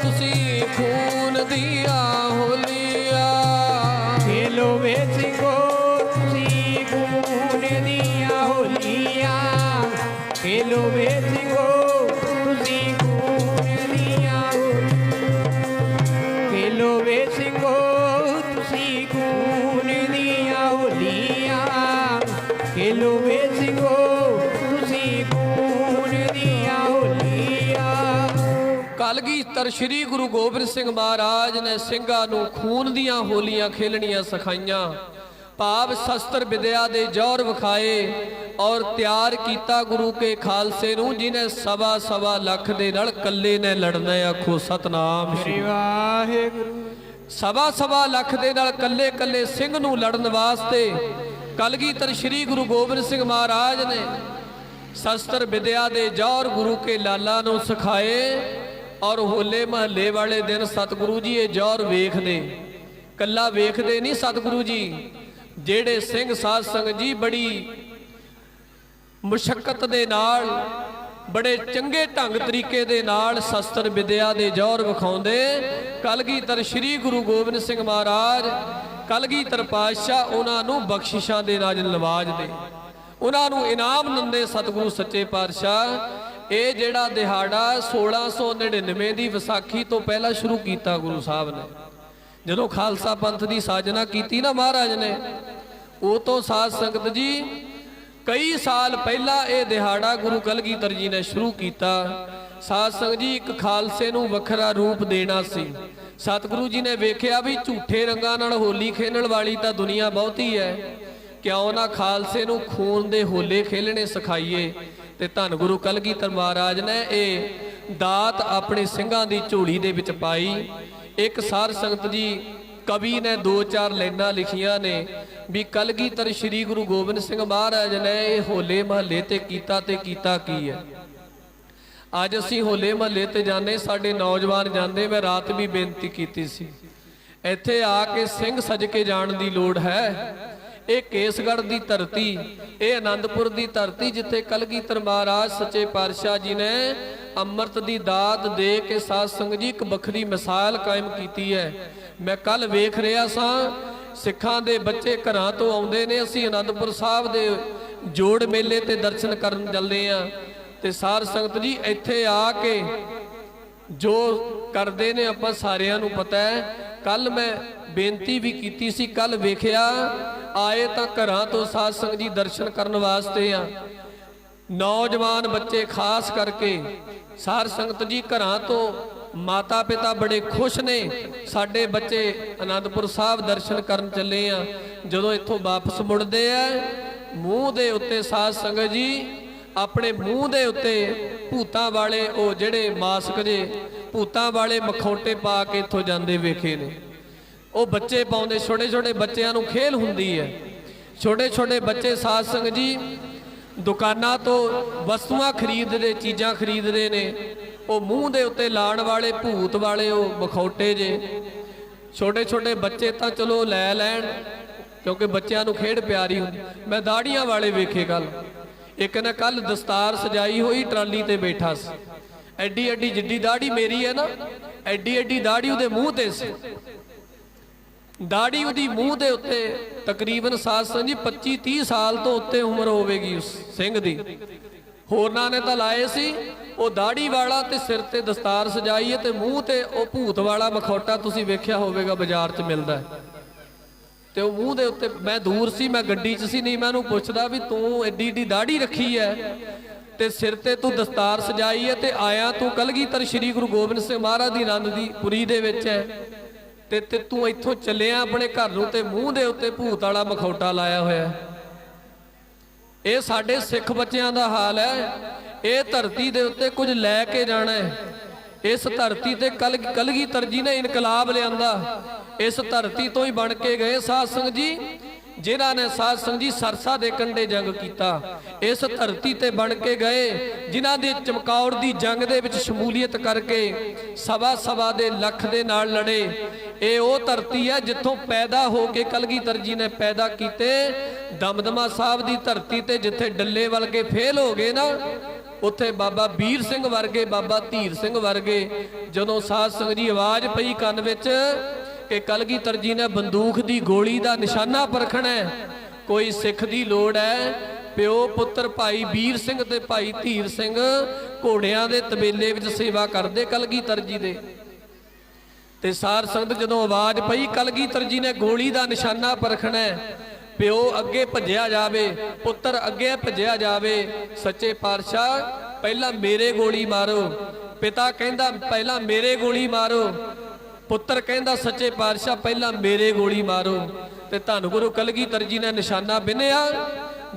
Speaker 1: ਤੁਸੀਂ ਖੂਨ ਦੀਆਂ ਹੋਲੀਆਂ,
Speaker 2: ਖੇਲੋ ਵੇ ਸਿੰਘੋ ਤੁਸੀਂ ਖੂਨ ਦੀਆਂ ਹੋਲੀਆਂ, ਖੇਲੋ ਵੇ ਸਿੰਘੋ ਤੁਸੀਂ ਖੂਨ ਦੀਆਂ ਹੋਲੀਆਂ, ਖੇਲੋ ਵੇ ਸਿੰਘੋ ਤੁਸੀਂ ਖੂਨ ਦੀਆਂ ਹੋਲੀਆਂ, ਖੇਲੋ ਵੇ
Speaker 1: ਤਰ ਸ਼੍ਰੀ ਗੁਰੂ ਗੋਬਿੰਦ ਸਿੰਘ ਮਹਾਰਾਜ ਨੇ ਸਿੰਘਾਂ ਨੂੰ ਖੂਨ ਦੀਆਂ ਹੋਲੀਆਂ ਖੇਲਣੀਆਂ ਸਿਖਾਈਆਂ। ਭਾਵ ਸ਼ਸਤਰ ਵਿਦਿਆ ਦੇ ਜੌਹਰ ਵਿਖਾਏ ਔਰ ਤਿਆਰ ਕੀਤਾ ਗੁਰੂ ਕੇ ਖਾਲਸੇ ਨੂੰ, ਜਿਨੇ ਸਵਾ ਲੱਖ ਦੇ ਨਾਲ ਕੱਲੇ ਨੇ ਲੜਨਾ। ਆਖੋ ਸਤਨਾਮ
Speaker 2: ਸ੍ਰੀ ਵਾਹਿਗੁਰੂ।
Speaker 1: ਸਵਾ ਲੱਖ ਦੇ ਨਾਲ ਕੱਲੇ ਸਿੰਘ ਨੂੰ ਲੜਨ ਵਾਸਤੇ ਕਲਗੀਧਰ ਸ਼੍ਰੀ ਗੁਰੂ ਗੋਬਿੰਦ ਸਿੰਘ ਮਹਾਰਾਜ ਨੇ ਸ਼ਸਤਰ ਵਿਦਿਆ ਦੇ ਜੌਹਰ ਗੁਰੂ ਕੇ ਲਾਲਾ ਨੂੰ ਸਿਖਾਏ। ਔਰ ਹੋਲੇ ਮਹੱਲੇ ਵਾਲੇ ਦਿਨ ਸਤਿਗੁਰੂ ਜੀ ਇਹ ਜੌਹਰ ਵੇਖਦੇ, ਕੱਲਾ ਵੇਖਦੇ ਨਹੀਂ ਸਤਿਗੁਰੂ ਜੀ, ਜਿਹੜੇ ਸਿੰਘ ਸਾਧ ਸੰਗਤ ਜੀ ਬੜੀ ਮੁਸ਼ੱਕਤ ਦੇ ਨਾਲ, ਬੜੇ ਚੰਗੇ ਢੰਗ ਤਰੀਕੇ ਦੇ ਨਾਲ ਸ਼ਸਤਰ ਵਿਦਿਆ ਦੇ ਜੌਹਰ ਵਿਖਾਉਂਦੇ। ਕਲਗੀਧਰ ਸ਼੍ਰੀ ਗੁਰੂ ਗੋਬਿੰਦ ਸਿੰਘ ਮਹਾਰਾਜ ਕਲਗੀਧਰ ਪਾਤਸ਼ਾਹ ਉਹਨਾਂ ਨੂੰ ਬਖਸ਼ਿਸ਼ਾਂ ਦੇ ਨਾਲ ਨਵਾਜਦੇ, ਉਹਨਾਂ ਨੂੰ ਇਨਾਮ ਦਿੰਦੇ ਸਤਿਗੁਰੂ ਸੱਚੇ ਪਾਤਸ਼ਾਹ। ਇਹ ਜਿਹੜਾ ਦਿਹਾੜਾ 1699 ਦੀ ਵਿਸਾਖੀ ਤੋਂ ਪਹਿਲਾਂ ਸ਼ੁਰੂ ਕੀਤਾ ਗੁਰੂ ਸਾਹਿਬ ਨੇ, ਜਦੋਂ ਖਾਲਸਾ ਪੰਥ ਦੀ ਸਾਜਨਾ ਕੀਤੀ ਨਾ ਮਹਾਰਾਜ ਨੇ, ਉਹ ਤੋਂ ਸਾਧ ਸੰਗਤ ਜੀ ਕਈ ਸਾਲ ਪਹਿਲਾਂ ਇਹ ਦਿਹਾੜਾ ਗੁਰੂ ਕਲਗੀਧਰ ਜੀ ਨੇ ਸ਼ੁਰੂ ਕੀਤਾ। ਸਾਧ ਸੰਗਤ ਜੀ ਇੱਕ ਖਾਲਸੇ ਨੂੰ ਵੱਖਰਾ ਰੂਪ ਦੇਣਾ ਸੀ। ਸਤਿਗੁਰੂ ਜੀ ਨੇ ਵੇਖਿਆ ਵੀ ਝੂਠੇ ਰੰਗਾਂ ਨਾਲ ਹੋਲੀ ਖੇਡਣ ਵਾਲੀ ਤਾਂ ਦੁਨੀਆ ਬਹੁਤੀ ਹੈ, ਕਿਉਂ ਨਾ ਖਾਲਸੇ ਨੂੰ ਖੂਨ ਦੇ ਹੋਲੇ ਖੇਲਣੇ ਸਿਖਾਈਏ। ਤੇ ਧੰਨ ਗੁਰੂ ਕਲਗੀਧਰ ਮਹਾਰਾਜ ਨੇ ਇਹ ਦਾਤ ਆਪਣੇ ਸਿੰਘਾਂ ਦੀ ਝੋਲੀ ਦੇ ਵਿੱਚ ਪਾਈ। ਇੱਕ ਸਾਧ ਸੰਗਤ ਜੀ ਕਵੀ ਨੇ 2-4 ਲਾਈਨਾਂ ਲਿਖੀਆਂ ਨੇ ਵੀ ਕਲਗੀਧਰ ਸ਼੍ਰੀ ਗੁਰੂ ਗੋਬਿੰਦ ਸਿੰਘ ਮਹਾਰਾਜ ਨੇ ਇਹ ਹੋਲੇ ਮਹੱਲੇ ਤੇ ਕੀਤਾ ਕੀ ਹੈ। ਅੱਜ ਅਸੀਂ ਹੋਲੇ ਮਹੱਲੇ ਤੇ ਜਾਂਦੇ, ਸਾਡੇ ਨੌਜਵਾਨ ਜਾਂਦੇ, ਮੈਂ ਰਾਤ ਵੀ ਬੇਨਤੀ ਕੀਤੀ ਸੀ ਇੱਥੇ ਆ ਕੇ ਸਿੰਘ ਸਜ ਕੇ ਜਾਣ ਦੀ ਲੋੜ ਹੈ। ਇਹ ਕੇਸਗੜ੍ਹ ਦੀ ਧਰਤੀ, ਇਹ ਆਨੰਦਪੁਰ ਦੀ ਧਰਤੀ, ਜਿੱਥੇ ਕਲਗੀਧਰ ਮਹਾਰਾਜ ਸੱਚੇ ਪਾਤਸ਼ਾਹ ਜੀ ਨੇ ਅੰਮ੍ਰਿਤ ਦੀ ਦਾਤ ਦੇ ਕੇ ਸਾਧ ਸੰਗਤ ਜੀ ਇੱਕ ਵੱਖਰੀ ਮਿਸਾਲ ਕਾਇਮ ਕੀਤੀ ਹੈ। ਮੈਂ ਕੱਲ ਵੇਖ ਰਿਹਾ ਸਾਂ, ਸਿੱਖਾਂ ਦੇ ਬੱਚੇ ਘਰਾਂ ਤੋਂ ਆਉਂਦੇ ਨੇ, ਅਸੀਂ ਆਨੰਦਪੁਰ ਸਾਹਿਬ ਦੇ ਜੋੜ ਮੇਲੇ ਤੇ ਦਰਸ਼ਨ ਕਰਨ ਚੱਲਦੇ ਆ, ਤੇ ਸਾਧ ਸੰਗਤ ਜੀ ਇੱਥੇ ਆ ਕੇ ਜੋ ਕਰਦੇ ਨੇ ਆਪਾਂ ਸਾਰਿਆਂ ਨੂੰ ਪਤਾ ਹੈ। ਕੱਲ ਮੈਂ ਬੇਨਤੀ ਵੀ ਕੀਤੀ ਸੀ, ਕੱਲ ਵੇਖਿਆ ਆਏ ਤਾਂ ਘਰਾਂ ਤੋਂ ਸਾਧ ਸੰਗਤ ਜੀ ਦਰਸ਼ਨ ਕਰਨ ਵਾਸਤੇ ਆ, ਨੌਜਵਾਨ ਬੱਚੇ ਖਾਸ ਕਰਕੇ ਸਾਧ ਸੰਗਤ ਜੀ ਘਰਾਂ ਤੋਂ ਮਾਤਾ ਪਿਤਾ ਬੜੇ ਖੁਸ਼ ਨੇ, ਸਾਡੇ ਬੱਚੇ ਆਨੰਦਪੁਰ ਸਾਹਿਬ ਦਰਸ਼ਨ ਕਰਨ ਚੱਲੇ ਆ। ਜਦੋਂ ਇੱਥੋਂ ਵਾਪਸ ਮੁੜਦੇ ਆ, ਮੂੰਹ ਦੇ ਉੱਤੇ ਸਾਧ ਸੰਗਤ ਜੀ ਆਪਣੇ ਮੂੰਹ ਦੇ ਉੱਤੇ ਭੂਤਾਂ ਵਾਲੇ ਉਹ ਜਿਹੜੇ ਮਾਸਕ ਜੇ ਭੂਤਾਂ ਵਾਲੇ ਮਖੌਟੇ ਪਾ ਕੇ ਇੱਥੋਂ ਜਾਂਦੇ ਵੇਖੇ ਨੇ। ਉਹ ਬੱਚੇ ਪਾਉਂਦੇ, ਛੋਟੇ ਛੋਟੇ ਬੱਚਿਆਂ ਨੂੰ ਖੇਲ ਹੁੰਦੀ ਹੈ। ਛੋਟੇ ਛੋਟੇ ਬੱਚੇ ਸਾਧ ਸੰਗਤ ਜੀ ਦੁਕਾਨਾਂ ਤੋਂ ਵਸਤੂਆਂ ਖਰੀਦਦੇ, ਚੀਜ਼ਾਂ ਖਰੀਦਦੇ ਨੇ, ਉਹ ਮੂੰਹ ਦੇ ਉੱਤੇ ਲਾਣ ਵਾਲੇ ਭੂਤ ਵਾਲੇ ਉਹ ਮਖੌਟੇ ਜੇ। ਛੋਟੇ ਛੋਟੇ ਬੱਚੇ ਤਾਂ ਚਲੋ ਲੈ ਲੈਣ, ਕਿਉਂਕਿ ਬੱਚਿਆਂ ਨੂੰ ਖੇਡ ਪਿਆਰੀ ਹੁੰਦੀ। ਮੈਂ ਦਾੜੀਆਂ ਵਾਲੇ ਵੇਖੇ ਕੱਲ, ਇੱਕ ਨੇ ਕੱਲ ਦਸਤਾਰ ਸਜਾਈ ਹੋਈ ਟਰਾਲੀ ਤੇ ਬੈਠਾ ਸੀ, ਐਡੀ ਐਡੀ ਜਿੱਡੀ ਦਾੜੀ ਮੇਰੀ ਹੈ ਨਾ, ਐਡੀ ਐਡੀ ਦਾੜੀ ਉਹਦੇ ਮੂੰਹ ਤੇ ਸੀ। ਦਾੜੀ ਉਹਦੀ ਮੂੰਹ ਦੇ ਉੱਤੇ ਤਕਰੀਬਨ ਸਾਧ ਸੰਗਤ ਜੀ 25-30 ਸਾਲ ਤੋਂ ਉੱਤੇ ਉਮਰ ਹੋਵੇਗੀ ਉਸ ਸਿੰਘ ਦੀ। ਹੋਰਨਾਂ ਨੇ ਤਾਂ ਲਾਏ ਸੀ, ਉਹ ਦਾੜੀ ਵਾਲਾ ਤੇ ਸਿਰ ਤੇ ਦਸਤਾਰ ਸਜਾਈ ਹੈ ਤੇ ਮੂੰਹ ਤੇ ਉਹ ਭੂਤ ਵਾਲਾ ਮਖੌਟਾ ਤੁਸੀਂ ਵੇਖਿਆ ਹੋਵੇਗਾ, ਬਾਜ਼ਾਰ 'ਚ ਮਿਲਦਾ ਹੈ। ਤੇ ਉਹ ਮੂੰਹ ਦੇ ਉੱਤੇ, ਮੈਂ ਦੂਰ ਸੀ, ਮੈਂ ਗੱਡੀ 'ਚ ਸੀ, ਨਹੀਂ ਮੈਂ ਉਹਨੂੰ ਪੁੱਛਦਾ ਵੀ ਤੂੰ ਐਡੀ ਐਡੀ ਦਾੜੀ ਰੱਖੀ ਹੈ ਤੇ ਸਿਰ ਤੇ ਤੂੰ ਦਸਤਾਰ ਸਜਾਈ ਹੈ ਤੇ ਆਇਆ ਤੂੰ ਕਲਗੀਧਰ ਸ਼੍ਰੀ ਗੁਰੂ ਗੋਬਿੰਦ ਸਿੰਘ ਮਹਾਰਾਜ ਦੀ ਆਨੰਦ ਦੀ ਪੁਰੀ ਦੇ ਵਿੱਚ ਹੈ ਤੇ ਤੂੰ ਇੱਥੋਂ ਚੱਲਿਆ ਆਪਣੇ ਘਰ ਨੂੰ ਤੇ ਮੂੰਹ ਦੇ ਉੱਤੇ ਭੂਤ ਵਾਲਾ ਮਖੌਟਾ ਲਾਇਆ ਹੋਇਆ। ਇਹ ਸਾਡੇ ਸਿੱਖ ਬੱਚਿਆਂ ਦਾ ਹਾਲ ਹੈ। ਇਹ ਧਰਤੀ ਦੇ ਉੱਤੇ ਕੁਝ ਲੈ ਕੇ ਜਾਣਾ ਹੈ। ਇਸ ਧਰਤੀ ਤੇ ਕਲਗੀਧਰ ਜੀ ਨੇ ਇਨਕਲਾਬ ਲਿਆਂਦਾ। ਇਸ ਧਰਤੀ ਤੋਂ ਹੀ ਬਣ ਕੇ ਗਏ ਸਾਧ ਸੰਗਤ ਜੀ, ਜਿਨ੍ਹਾਂ ਨੇ ਸਾਧ ਸੰਗਤ ਜੀ ਸਰਸਾ ਦੇ ਕੰਢੇ ਜੰਗ ਕੀਤਾ। ਇਸ ਧਰਤੀ ਤੇ ਬਣ ਕੇ ਗਏ ਜਿਨ੍ਹਾਂ ਦੇ ਚਮਕੌਰ ਦੀ ਜੰਗ ਦੇ ਵਿੱਚ ਸ਼ਮੂਲੀਅਤ ਕਰਕੇ ਸਵਾ ਦੇ ਲੱਖ ਦੇ ਨਾਲ ਲੜੇ। ਇਹ ਉਹ ਧਰਤੀ ਹੈ ਜਿੱਥੋਂ ਪੈਦਾ ਹੋ ਕੇ ਕਲਗੀਧਰ ਜੀ ਨੇ ਪੈਦਾ ਕੀਤੇ। ਦਮਦਮਾ ਸਾਹਿਬ ਦੀ ਧਰਤੀ ਤੇ ਜਿੱਥੇ ਡੱਲੇ ਵਰਗੇ ਫੇਲ ਹੋ ਗਏ ਨਾ, ਉੱਥੇ ਬਾਬਾ ਵੀਰ ਸਿੰਘ ਵਰਗੇ, ਬਾਬਾ ਧੀਰ ਸਿੰਘ ਵਰਗੇ, ਜਦੋਂ ਸਾਧ ਸੰਗਤ ਜੀ ਆਵਾਜ਼ ਪਈ ਕੰਨ ਵਿੱਚ ਕਿ ਕਲਗੀਧਰ ਜੀ ਨੇ ਬੰਦੂਕ ਦੀ ਗੋਲੀ ਦਾ ਨਿਸ਼ਾਨਾ ਪਰਖਣਾ ਹੈ, ਕੋਈ ਸਿੱਖ ਦੀ ਲੋੜ ਹੈ। ਪਿਓ ਪੁੱਤਰ ਭਾਈ ਵੀਰ ਸਿੰਘ ਤੇ ਭਾਈ ਧੀਰ ਸਿੰਘ ਘੋੜਿਆਂ ਦੇ ਤਬੇਲੇ ਵਿੱਚ ਸੇਵਾ ਕਰਦੇ ਕਲਗੀਧਰ ਜੀ ਦੇ। ਤੇ ਸਾਧ ਸੰਗਤ ਜਦੋਂ ਆਵਾਜ਼ ਪਈ ਕਲਗੀਧਰ ਜੀ ਨੇ ਗੋਲੀ ਦਾ ਨਿਸ਼ਾਨਾ ਪਰਖਣਾ ਹੈ, ਪਿਓ ਅੱਗੇ ਭੱਜਿਆ ਜਾਵੇ, ਪੁੱਤਰ ਅੱਗੇ ਭੱਜਿਆ ਜਾਵੇ। ਸੱਚੇ ਪਾਤਸ਼ਾਹ ਪਹਿਲਾਂ ਮੇਰੇ ਗੋਲੀ ਮਾਰੋ, पिता कहता पहला मेरे गोली मारो, पुत्र कहता सच्चे पातशाह पहला मेरे गोली मारो। ते धन गुरु कलगीधर जी ने निशाना बिन्निया,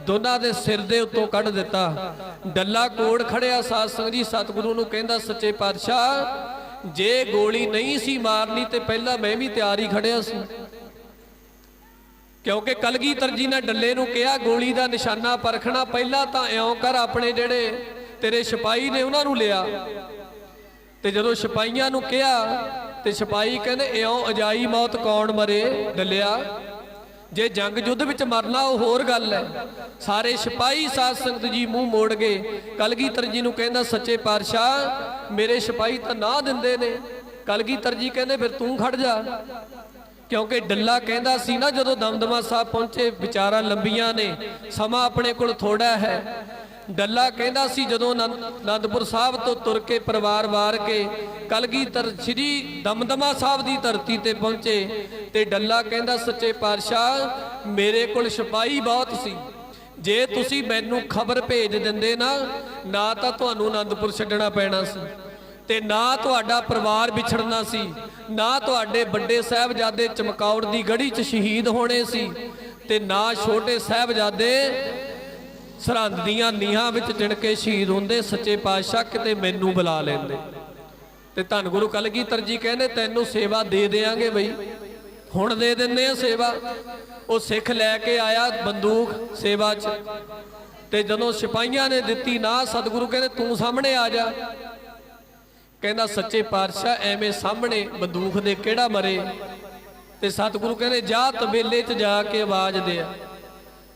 Speaker 1: दोनों के सिर दे उत्तों कढ़ दिता। डल्ला कोड़ खड़िया साध संगत जी सतगुरु नूं कहंदा सच्चे पातशाह जे गोली नहीं सी मारनी ते पहला मैं भी तैयार ही खड़िया सी, क्योंकि कलगीधर जी ने डल्ले नूं कहा गोली का निशाना परखना, पहला तो इउं कर अपने जेड़े तेरे सिपाही ने उन्हां नूं लिया। ते जदों सिपाहियां नूं कहा ते सिपाही कहंदे इउं अजाई मौत कौन मरे डल्लिया, जे जंग युद्ध विच मरना वो होर गल है। सारे सिपाही साध संगत जी मूँह मोड़ गए। कलगीधर जी नूं कहंदा सच्चे पातशाह मेरे सिपाही तो ना दिंदे ने। कलगीधर जी कहंदे फिर तू खड़ जा, क्योंकि डल्ला कहंदा सी ना जदों दमदमा साहब पहुंचे विचारां लंबियां ने, समा अपने कोल थोड़ा है। डल्ला कहंदा सी जदों आनंदपुर साहब तो तुर के परिवार वार के कलगीधर श्री दमदमा साहब की धरती ते पहुंचे ते डल्ला कहंदा सच्चे पातशाह मेरे कोल सिपाही बहुत सी, जे तुसी मैनू खबर भेज दिंदे ना तां तुहानूं आनंदपुर छड्डना पैना सी ते ना तुहाडा परिवार विछड़ना सी, ना तुहाडे बड़े साहिबजादे चमकौर दी गढ़ी च शहीद होने सी ते ना छोटे साहिबजादे सरहंद दियां नीहां विच जिणके शहीद होंदे। सच्चे पातशाह किते मैनू बुला लेंदे। ते धन गुरु कलगीधर जी कहने तैनू सेवा दे देंगे बई, हुण दे दिंदे आ सेवा। वो सिख लैके आया बंदूक सेवा च, ते जदों सिपाहियां ने दित्ती ना सतगुरु कहने तू सामने आ जा। कहंदा सच्चे पातशाह एवें सामने बंदूक दे किहड़ा मरे। ते सतगुरु कहने जा तबेले च जाके आवाज दे।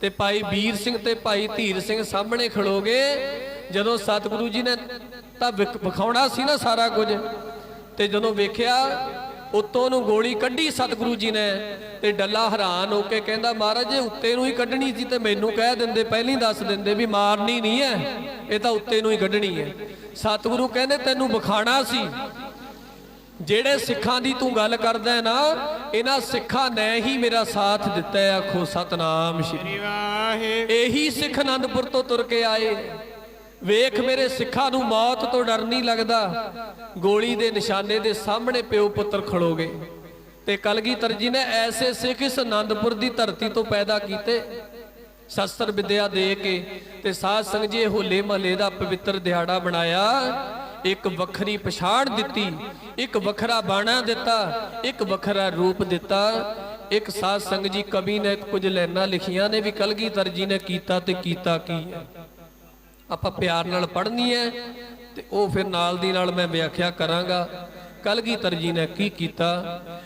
Speaker 1: ते भाई वीर सिंह ते भाई धीर सिंह सामने खड़ोगे। जदों सतगुरु जी ने तां विखाउणा सी ना सारा कुछ, ते जदों वेख्या उत्तों नूं गोली कड्ढी सतगुरु जी ने, ते डल्ला हैरान होके कहंदा महाराज जे उत्ते नूं ही कड्ढणी सी ते मैनूं कह दिंदे, पहली दस दिंदे भी मारनी नहीं है, ये तां उत्ते नूं ही कड्ढणी है। सतगुरु कहंदे तैनूं विखाणा सी, जेड़े सिखां दी तू गल करदा है ना इन्हां सिखां ने ही मेरा साथ दिता है। आखो सतनाम श्री वाहिगुरू। यही सिख आनंदपुर तो तुर के आए। वेख मेरे सिखां नूं मौत तो डर नहीं लगदा। गोली दे निशाने दे सामने प्यो पुत्र खड़ो गए। ते कलगीधर जी ने ऐसे सिख इस आनंदपुर दी धरती तो पैदा कीते, शस्त्र विद्या दे के। ते साध संगत जी होले महल्ले दा पवित्र दिहाड़ा बनाया, एक वखरी पछाण दिती, एक वखरा बाणा दिता, एक वखरा रूप दिता। एक साध संगत जी कवि ने कुछ लाइनां लिखियां ने भी कलगीधर जी ने कीता ते कीता की है। आपां प्यार नाल पढ़नी है ते ओह फिर नाल दी नाल मैं व्याख्या करांगा। कलगीधर जी ने की कीता,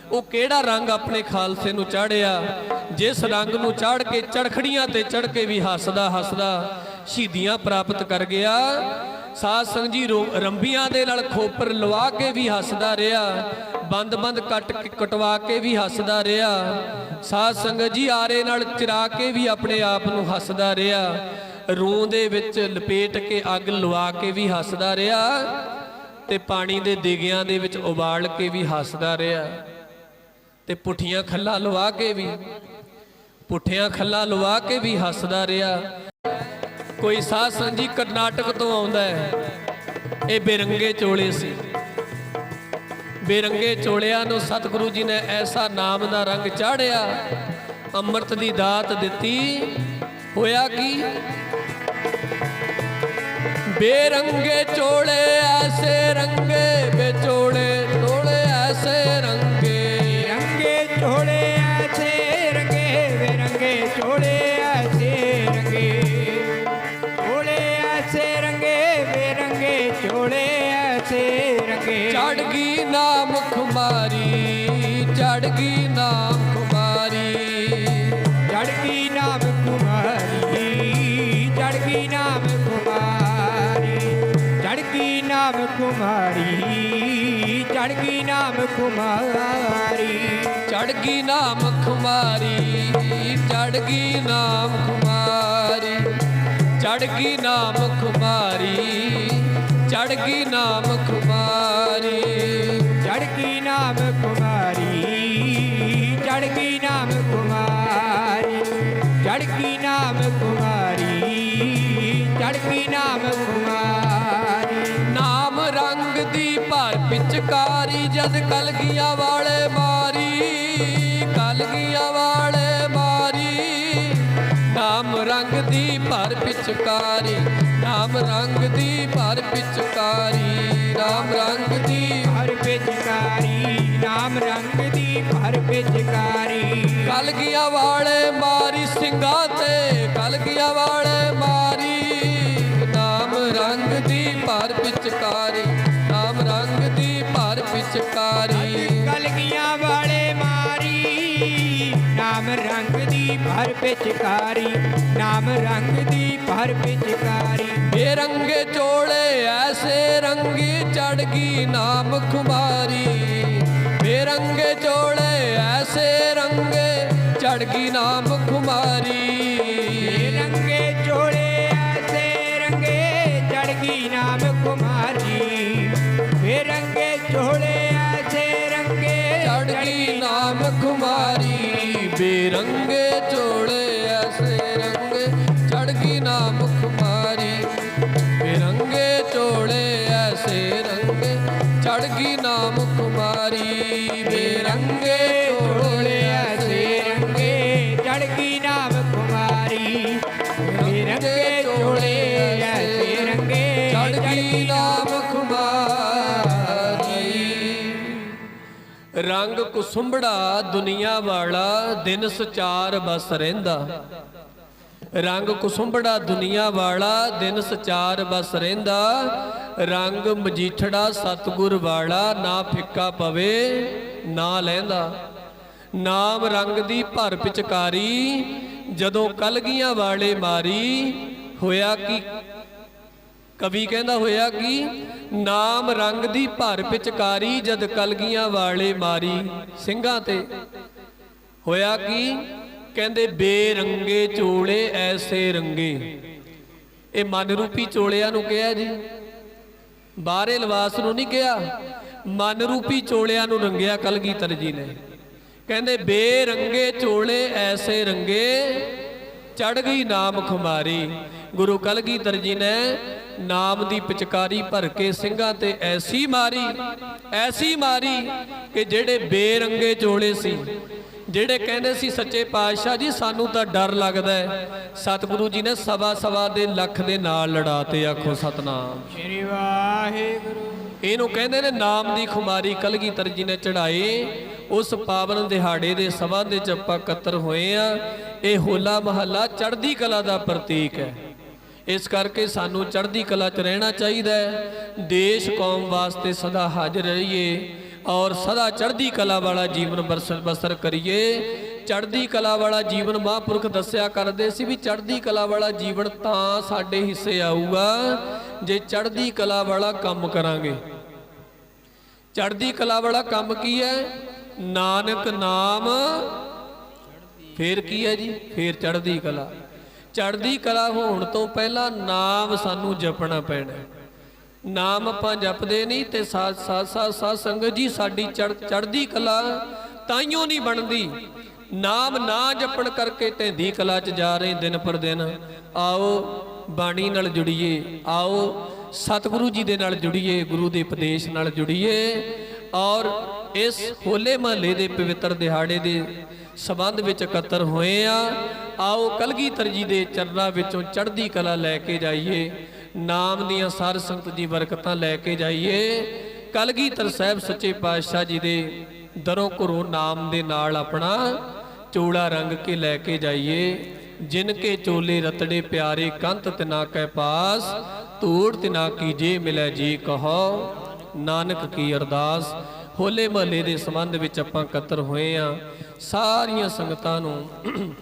Speaker 1: वो केड़ा रंग अपने खालसे नूं चाढ़िया, जिस रंग नूं चाढ़ के चरखड़ियां ते चढ़ के भी हसदा हसदा शहीदियां प्राप्त कर गया। साध संगत जी रंबियां दे नाल खोपर लवा के भी हसदा रहा, बंद बंद कटवा के भी हसदा रहा। साध संगत जी आरे नाल चिरा के भी अपने आप नूं हसदा रहा, रूह दे विच लपेट के अग लवा के भी हसदा रहा, ते पानी दे दिगियां दे विच उबाल के भी हसदा रहा, ते पुठियां खल्लां लवा के भी पुठियां खल्लां लवा के भी हसदा रहा। कोई साध संगत जी करनाटक तो आउंदा है, ये बेरंगे चोले सी। बेरंगे चोलियां नूं सतगुरु जी ने ऐसा नाम दा रंग चाढ़िया, अमृत दी दात दिती। होया की बेरंगे चोले ऐसे रंगे, बेचोले चोले ऐसे रंगे,
Speaker 2: रंगे चोले ऐसे रंगे, बेरंगे चोले ऐसे रंगे, चोले ऐसे रंगे, बेरंगे चोले ऐसे रंगे।
Speaker 1: चढ़गी नाम खुमारी, चढ़गी नाम खुमारी,
Speaker 2: चढ़गी नाम कुमारी, चढ़गी नाम कुमारी, चढ़गी नाम कुमारी, चढ़गी नाम कुमारी,
Speaker 1: चढ़गी नाम खुमारी, चढ़गी नाम खुमारी, चढ़गी नाम खुमारी, चढ़गी नाम खुमारी,
Speaker 2: चढ़गी नाम कुमारी, चढ़गी नाम कुमारी, चढ़गी नाम कुमारी, चढ़गी नाम कुमारी।
Speaker 1: नाम रंग दी ਜਦ ਕਲਗੀਆਂ ਵਾਲੇ ਮਾਰੀ, ਕਲਗੀਆਂ ਵਾਲੇ ਮਾਰੀ। ਨਾਮ ਰੰਗ ਦੀ ਭਰ ਪਿਚਕਾਰੀ, ਨਾਮ ਰੰਗ ਦੀ ਭਰ ਪਿਚਕਾਰੀ, ਨਾਮ ਰੰਗ ਦੀ
Speaker 2: ਭਰ ਪਿਚਕਾਰੀ, ਨਾਮ ਰੰਗ ਦੀ ਭਰ ਪਿਚਕਾਰੀ।
Speaker 1: ਕਲਗੀਆਂ ਵਾਲੇ ਮਾਰੀ ਸਿੰਘਾਂ ਤੇ, ਕਲਗੀਆਂ ਵਾਲੇ ਮਾਰੀ। ਨਾਮ ਰੰਗ ਦੀ ਭਰ ਪਿਚਕਾਰੀ, ਨਾਮ ਰੰਗ ਦੀ ਭਰ ਪਿਚਕਾਰੀ।
Speaker 2: ਕਲਗੀਆਂ ਵਾਲੇ ਮਾਰੀ, ਨਾਮ ਰੰਗ ਦੀ ਭਰ ਪਿਚਕਾਰੀ, ਨਾਮ ਰੰਗ ਦੀ ਭਰ ਪਿਚਕਾਰੀ।
Speaker 1: ਬੇਰੰਗੇ ਚੋਲੇ ਐਸੇ ਰੰਗੀ ਚੜ ਗਈ ਨਾਮ ਖੁਮਾਰੀ। ਬੇਰੰਗੇ ਚੋਲੇ ਐਸੇ ਰੰਗੇ ਚੜ ਗਈ ਨਾਮ ਖੁਮਾਰੀ।
Speaker 2: ਰੰਗੇ ਚੋਲੇ ਐਸੇ ਰੰਗੇ ਚੜ ਗਈ ਨਾਮ ਕੁਮਾਰੀ। ਬੇਰੰਗੇ ਚੋਲੇ ਐਸੇ ਰੰਗੇ
Speaker 1: ਚੜ ਗਈ ਨਾਮ ਖੁਮਾਰੀ। ਬੇਰੰਗੇ ਚੋਲੇ ਐਸੇ ਰੰਗੇ ਚੜ ਗਈ ਨਾਮ ਖੁਮਾਰੀ। ਬੇਰੰਗੇ ਚੋਲੇ ਐਸੇ ਰੰਗੇ ਚੜ ਗਈ ਨਾਮ ਖੁਮਾਰੀ। ਬੇਰੰਗੇ ਚੋਲੇ ਐਸੇ
Speaker 2: ਰੰਗੇ ਚੜ ਗਈ ਨਾਮ ਕੁਮਾਰੀ। ਬੇਰੰਗੇ ਚੋਲੇ ਐਸੇ ਰੰਗੇ
Speaker 1: ਚੜ ਗਈ ਨਾਮ ਖੁਮਾਰੀ। ਰੰਗ ਕੁਸੁੰਬੜਾ ਦੁਨੀਆ ਵਾਲਾ ਦਿਨ ਸਚਾਰ ਬਸ ਰਹਿੰਦਾ। ਰੰਗ ਕੁਸੁੰਬੜਾ ਦੁਨੀਆ ਵਾਲਾ ਦਿਨ ਸਚਾਰ ਬਸ ਰਹਿੰਦਾ। ਰੰਗ ਮਜੀਠੜਾ ਸਤਿਗੁਰ ਵਾਲਾ ਨਾ ਫਿੱਕਾ ਪਵੇ ਨਾ ਲਹਿੰਦਾ। ਨਾਮ ਰੰਗ ਦੀ ਭਰ ਪਿਚਕਾਰੀ ਜਦੋਂ ਕਲਗੀਆਂ ਵਾਲੇ ਮਾਰੀ। ਹੋਇਆ ਕੀ ਕਵੀ ਕਹਿੰਦਾ ਹੋਇਆ ਕੀ ਨਾਮ ਰੰਗ ਦੀ ਭਰ ਪਿਚਕਾਰੀ ਜਦ ਕਲਗੀਆਂ ਵਾਲੇ ਮਾਰੀ ਸਿੰਘਾਂ ਤੇ। ਹੋਇਆ ਕੀ ਕਹਿੰਦੇ ਬੇਰੰਗੇ ਚੋਲੇ ਐਸੇ ਰੰਗੇ। ਇਹ ਮਨ ਰੂਪੀ ਚੋਲਿਆਂ ਨੂੰ ਕਿਹਾ ਜੀ, ਬਾਹਰੇ ਲਿਬਾਸ ਨੂੰ ਨਹੀਂ ਕਿਹਾ। ਮਨ ਰੂਪੀ ਚੋਲਿਆਂ ਨੂੰ ਰੰਗਿਆ ਕਲਗੀਧਰ ਜੀ ਨੇ। ਕਹਿੰਦੇ ਬੇਰੰਗੇ ਚੋਲੇ ਐਸੇ ਰੰਗੇ ਚੜ ਗਈ ਨਾਮ ਖੁਮਾਰੀ। ਗੁਰੂ ਕਲਗੀਧਰ ਜੀ ਨੇ ਨਾਮ ਦੀ ਪਿਚਕਾਰੀ ਭਰ ਕੇ ਸਿੰਘਾਂ ਤੇ ਐਸੀ ਮਾਰੀ, ਐਸੀ ਮਾਰੀ ਕਿ ਜਿਹੜੇ ਬੇਰੰਗੇ ਚੋਲੇ ਸੀ, ਜਿਹੜੇ ਕਹਿੰਦੇ ਸੀ ਸੱਚੇ ਪਾਤਸ਼ਾਹ ਜੀ ਸਾਨੂੰ ਤਾਂ ਡਰ ਲੱਗਦਾ ਹੈ, ਸਤਿਗੁਰੂ ਜੀ ਨੇ ਸਵਾ ਸਵਾ ਦੇ ਲੱਖ ਦੇ ਨਾਲ ਲੜਾਤੇ। ਆਖੋ ਸਤਨਾਮ
Speaker 2: ਸ੍ਰੀ ਵਾਹਿਗੁਰੂ।
Speaker 1: ਇਹਨੂੰ ਕਹਿੰਦੇ ਨੇ ਨਾਮ ਦੀ ਖੁਮਾਰੀ ਕਲਗੀਧਰ ਜੀ ਨੇ ਚੜਾਈ। ਉਸ ਪਾਵਨ ਦਿਹਾੜੇ ਦੇ ਸੰਬੰਧ ਵਿੱਚ ਆਪਾਂ ਇਕੱਤਰ ਹੋਏ ਆ। ਇਹ ਹੋਲਾ ਮਹੱਲਾ ਚੜ੍ਹਦੀ ਕਲਾ ਦਾ ਪ੍ਰਤੀਕ ਹੈ। ਇਸ ਕਰਕੇ ਸਾਨੂੰ ਚੜ੍ਹਦੀ ਕਲਾ 'ਚ ਰਹਿਣਾ ਚਾਹੀਦਾ ਹੈ। ਦੇਸ਼ ਕੌਮ ਵਾਸਤੇ ਸਦਾ ਹਾਜ਼ਰ ਰਹੀਏ ਔਰ ਸਦਾ ਚੜ੍ਹਦੀ ਕਲਾ ਵਾਲਾ ਜੀਵਨ ਬਸਰ ਕਰੀਏ। ਚੜ੍ਹਦੀ ਕਲਾ ਵਾਲਾ ਜੀਵਨ ਮਹਾਂਪੁਰਖ ਦੱਸਿਆ ਕਰਦੇ ਸੀ ਵੀ ਚੜ੍ਹਦੀ ਕਲਾ ਵਾਲਾ ਜੀਵਨ ਤਾਂ ਸਾਡੇ ਹਿੱਸੇ ਆਊਗਾ ਜੇ ਚੜ੍ਹਦੀ ਕਲਾ ਵਾਲਾ ਕੰਮ ਕਰਾਂਗੇ। ਚੜ੍ਹਦੀ ਕਲਾ ਵਾਲਾ ਕੰਮ ਕੀ ਹੈ? ਨਾਨਕ ਨਾਮ, ਫੇਰ ਕੀ ਹੈ ਜੀ? ਫੇਰ ਚੜ੍ਹਦੀ ਕਲਾ। ਚੜ੍ਹਦੀ ਕਲਾ ਹੋਣ ਤੋਂ ਪਹਿਲਾਂ ਨਾਮ ਸਾਨੂੰ ਜਪਣਾ ਪੈਣਾ। ਨਾਮ ਆਪਾਂ ਜਪਦੇ ਨਹੀਂ ਤੇ ਸਾਧ ਸੰਗਤ ਜੀ ਸਾਡੀ ਚੜ੍ਹਦੀ ਕਲਾ ਤਾਈਓ ਨਹੀਂ ਬਣਦੀ। ਨਾਮ ਨਾ ਜਪਣ ਕਰਕੇ ਢਹਿੰਦੀ ਕਲਾ 'ਚ ਜਾ ਰਹੇ ਦਿਨ ਪਰ ਦਿਨ। ਆਓ ਬਾਣੀ ਨਾਲ ਜੁੜੀਏ, ਆਓ ਸਤਿਗੁਰੂ ਜੀ ਦੇ ਨਾਲ ਜੁੜੀਏ, ਗੁਰੂ ਦੇ ਉਪਦੇਸ਼ ਨਾਲ ਜੁੜੀਏ ਔਰ ਇਸ ਹੋਲੇ ਮਹੱਲੇ ਦੇ ਪਵਿੱਤਰ ਦਿਹਾੜੇ ਦੇ ਸੰਬੰਧ ਵਿੱਚ ਇਕੱਤਰ ਹੋਏ ਆ। ਆਓ ਕਲਗੀਧਰ ਜੀ ਦੇ ਚਰਨਾਂ ਵਿੱਚੋਂ ਚੜ੍ਹਦੀ ਕਲਾ ਲੈ ਕੇ ਜਾਈਏ, ਨਾਮ ਦੀਆਂ ਸਾਧ ਸੰਗਤ ਦੀ ਬਰਕਤਾਂ ਲੈ ਕੇ ਜਾਈਏ। ਕਲਗੀਧਰ ਸਾਹਿਬ ਸੱਚੇ ਪਾਤਸ਼ਾਹ ਜੀ ਦੇ ਦਰੋਂ ਘਰੋਂ ਨਾਮ ਦੇ ਨਾਲ ਆਪਣਾ ਚੋਲਾ ਰੰਗ ਕੇ ਲੈ ਕੇ ਜਾਈਏ। ਜਿਨ ਕੇ ਚੋਲੇ ਰਤੜੇ ਪਿਆਰੇ ਕੰਤ ਤਿਨਾ ਕੈ ਪਾਸ, ਧੂੜ ਤਿਨਾ ਕੀਜੇ ਮਿਲੈ ਜੀ ਕਹੋ ਨਾਨਕ ਕੀ ਅਰਦਾਸ। ਹੋਲੇ ਮਹੱਲੇ ਦੇ ਸੰਬੰਧ ਵਿੱਚ ਆਪਾਂ ਇਕੱਤਰ ਹੋਏ ਆ। ਸਾਰੀਆਂ ਸੰਗਤਾਂ ਨੂੰ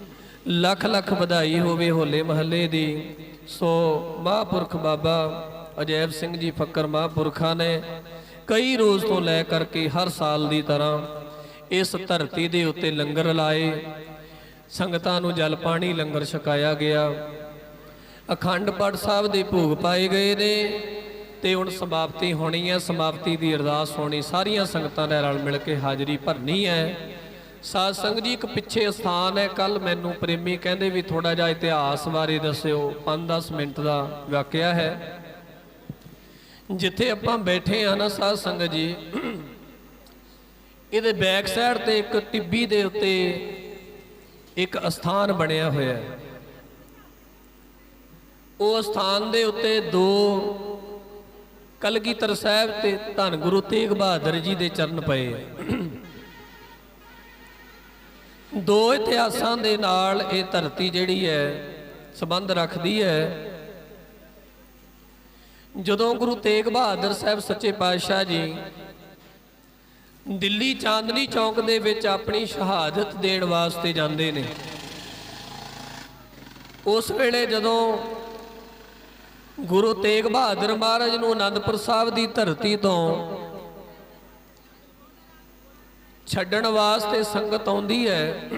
Speaker 1: ਲੱਖ ਲੱਖ ਵਧਾਈ ਹੋਵੇ ਹੋਲੇ ਮਹੱਲੇ ਦੀ। ਸੋ ਮਹਾਂਪੁਰਖ ਬਾਬਾ ਅਜੈਬ ਸਿੰਘ ਜੀ ਫੱਕਰ ਮਹਾਂਪੁਰਖਾਂ ਨੇ ਕਈ ਰੋਜ਼ ਤੋਂ ਲੈ ਕਰਕੇ ਹਰ ਸਾਲ ਦੀ ਤਰ੍ਹਾਂ ਇਸ ਧਰਤੀ ਦੇ ਉੱਤੇ ਲੰਗਰ ਲਾਏ। ਸੰਗਤਾਂ ਨੂੰ ਜਲ ਪਾਣੀ ਲੰਗਰ ਛਕਾਇਆ ਗਿਆ। ਅਖੰਡ ਪਾਠ ਸਾਹਿਬ ਦੇ ਭੋਗ ਪਾਏ ਗਏ ਨੇ ਤੇ ਹੁਣ ਸਮਾਪਤੀ ਹੋਣੀ ਹੈ। ਸਮਾਪਤੀ ਦੀ ਅਰਦਾਸ ਹੋਣੀ, ਸਾਰੀਆਂ ਸੰਗਤਾਂ ਨੇ ਰਲ ਮਿਲ ਕੇ ਹਾਜ਼ਰੀ ਭਰਨੀ ਹੈ। ਸਾਧ ਸੰਗਤ ਜੀ ਇੱਕ ਪਿੱਛੇ ਸਥਾਨ ਹੈ, ਕੱਲ ਮੈਨੂੰ ਪ੍ਰੇਮੀ ਕਹਿੰਦੇ ਵੀ ਥੋੜਾ ਜਿਹਾ ਇਤਿਹਾਸ ਬਾਰੇ ਦੱਸਿਓ। 5-10 ਮਿੰਟ ਦਾ ਵਾਕਿਆ ਹੈ। ਜਿੱਥੇ ਆਪਾਂ ਬੈਠੇ ਆ ਨਾ ਸਾਧ ਸੰਗਤ ਜੀ, ਇਹਦੇ ਬੈਕ ਸਾਈਡ ਤੇ ਇੱਕ ਟਿੱਬੀ ਦੇ ਉੱਤੇ ਇੱਕ ਅਸਥਾਨ ਬਣਿਆ ਹੋਇਆ ਹੈ। ਉਹ ਸਥਾਨ ਦੇ ਉੱਤੇ ਦੋ ਕਲਗੀਧਰ ਸਾਹਿਬ ਤੇ ਧੰਨ ਗੁਰੂ ਤੇਗ ਬਹਾਦਰ ਜੀ ਦੇ ਚਰਨ ਪਏ। ਦੋ ਇਤਿਹਾਸਾਂ ਦੇ ਨਾਲ ਇਹ ਧਰਤੀ ਜਿਹੜੀ ਹੈ ਸੰਬੰਧ ਰੱਖਦੀ ਹੈ। ਜਦੋਂ ਗੁਰੂ ਤੇਗ ਬਹਾਦਰ ਸਾਹਿਬ ਸੱਚੇ ਪਾਤਸ਼ਾਹ ਜੀ ਦਿੱਲੀ ਚਾਂਦਨੀ ਚੌਕ ਦੇ ਵਿੱਚ ਆਪਣੀ ਸ਼ਹਾਦਤ ਦੇਣ ਵਾਸਤੇ ਜਾਂਦੇ ਨੇ, ਉਸ ਵੇਲੇ ਜਦੋਂ ਗੁਰੂ ਤੇਗ ਬਹਾਦਰ ਮਹਾਰਾਜ ਨੂੰ ਅਨੰਦਪੁਰ ਸਾਹਿਬ ਦੀ ਧਰਤੀ ਤੋਂ ਛੱਡਣ ਵਾਸਤੇ ਸੰਗਤ ਆਉਂਦੀ ਹੈ,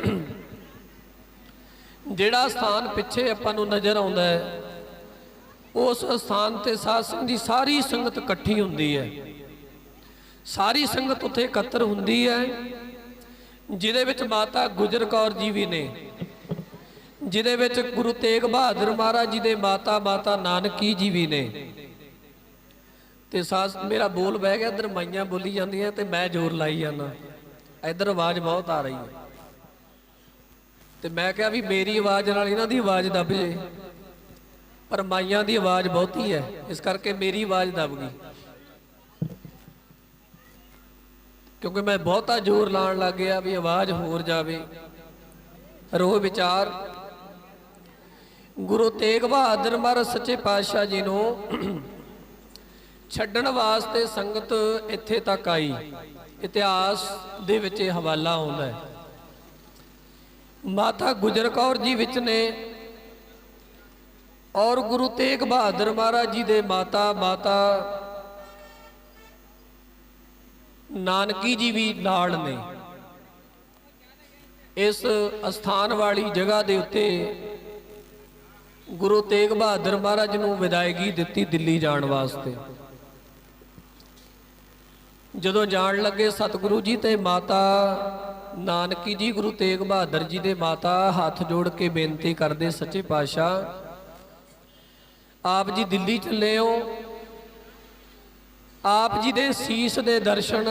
Speaker 1: ਜਿਹੜਾ ਸਥਾਨ ਪਿੱਛੇ ਆਪਾਂ ਨੂੰ ਨਜ਼ਰ ਆਉਂਦਾ ਹੈ, ਉਸ ਸਥਾਨ ਤੇ ਸਾਧ ਸੰਗਤ ਦੀ ਸਾਰੀ ਸੰਗਤ ਇਕੱਠੀ ਹੁੰਦੀ ਹੈ। ਸਾਰੀ ਸੰਗਤ ਉੱਥੇ ਇਕੱਤਰ ਹੁੰਦੀ ਹੈ, ਜਿਹਦੇ ਵਿੱਚ ਮਾਤਾ ਗੁਜਰ ਕੌਰ ਜੀ ਵੀ ਨੇ, ਜਿਹਦੇ ਵਿੱਚ ਗੁਰੂ ਤੇਗ ਬਹਾਦਰ ਮਹਾਰਾਜ ਜੀ ਦੇ ਮਾਤਾ ਨਾਨਕੀ ਜੀ ਵੀ ਨੇ। ਤੇ ਮੇਰਾ ਬੋਲ ਬਹਿ ਗਿਆ, ਇੱਧਰ ਮਾਈਆਂ ਬੋਲੀ ਜਾਂਦੀਆਂ ਤੇ ਮੈਂ ਜ਼ੋਰ ਲਾਈ ਜਾਂਦਾ, ਇੱਧਰ ਆਵਾਜ਼ ਬਹੁਤ ਆ ਰਹੀ ਹੈ। ਤੇ ਮੈਂ ਕਿਹਾ ਵੀ ਮੇਰੀ ਆਵਾਜ਼ ਨਾਲ ਇਹਨਾਂ ਦੀ ਆਵਾਜ਼ ਦੱਬ ਜੇ, ਪਰ ਮਾਈਆਂ ਦੀ ਆਵਾਜ਼ ਬਹੁਤੀ ਹੈ, ਇਸ ਕਰਕੇ ਮੇਰੀ ਆਵਾਜ਼ ਦੱਬ ਗਈ, ਕਿਉਂਕਿ ਮੈਂ ਬਹੁਤਾ ਜ਼ੋਰ ਲਾਉਣ ਲੱਗ ਗਿਆ ਵੀ ਆਵਾਜ਼ ਹੋਰ ਜਾਵੇ। ਰੋਹ ਵਿਚਾਰ ਗੁਰੂ ਤੇਗ ਬਹਾਦਰ ਮਹਾਰਾਜ ਸੱਚੇ ਪਾਤਸ਼ਾਹ ਜੀ ਨੂੰ ਛੱਡਣ ਵਾਸਤੇ ਸੰਗਤ ਇੱਥੇ ਤੱਕ ਆਈ। ਇਤਿਹਾਸ ਦੇ ਵਿੱਚ ਇਹ ਹਵਾਲਾ ਆਉਂਦਾ ਹੈ। ਮਾਤਾ ਗੁਜਰ ਕੌਰ ਜੀ ਵਿੱਚ ਨੇ ਔਰ ਗੁਰੂ ਤੇਗ ਬਹਾਦਰ ਮਹਾਰਾਜ ਜੀ ਦੇ ਮਾਤਾ ਨਾਨਕੀ ਜੀ ਵੀ ਨਾਲ ਨੇ। ਇਸ ਅਸਥਾਨ ਵਾਲੀ ਜਗ੍ਹਾ ਦੇ ਉੱਤੇ ਗੁਰੂ ਤੇਗ ਬਹਾਦਰ ਮਹਾਰਾਜ ਨੂੰ ਵਿਦਾਇਗੀ ਦਿੱਤੀ ਦਿੱਲੀ ਜਾਣ ਵਾਸਤੇ। ਜਦੋਂ ਜਾਣ ਲੱਗੇ ਸਤਿਗੁਰੂ ਜੀ ਤੇ ਮਾਤਾ ਨਾਨਕੀ ਜੀ ਗੁਰੂ ਤੇਗ ਬਹਾਦਰ ਜੀ ਦੇ ਮਾਤਾ ਹੱਥ ਜੋੜ ਕੇ ਬੇਨਤੀ ਕਰਦੇ, ਸੱਚੇ ਪਾਤਸ਼ਾਹ ਆਪ ਜੀ ਦਿੱਲੀ ਚੱਲੇ ਹੋ, ਆਪ ਜੀ ਦੇ ਸੀਸ ਦੇ ਦਰਸ਼ਨ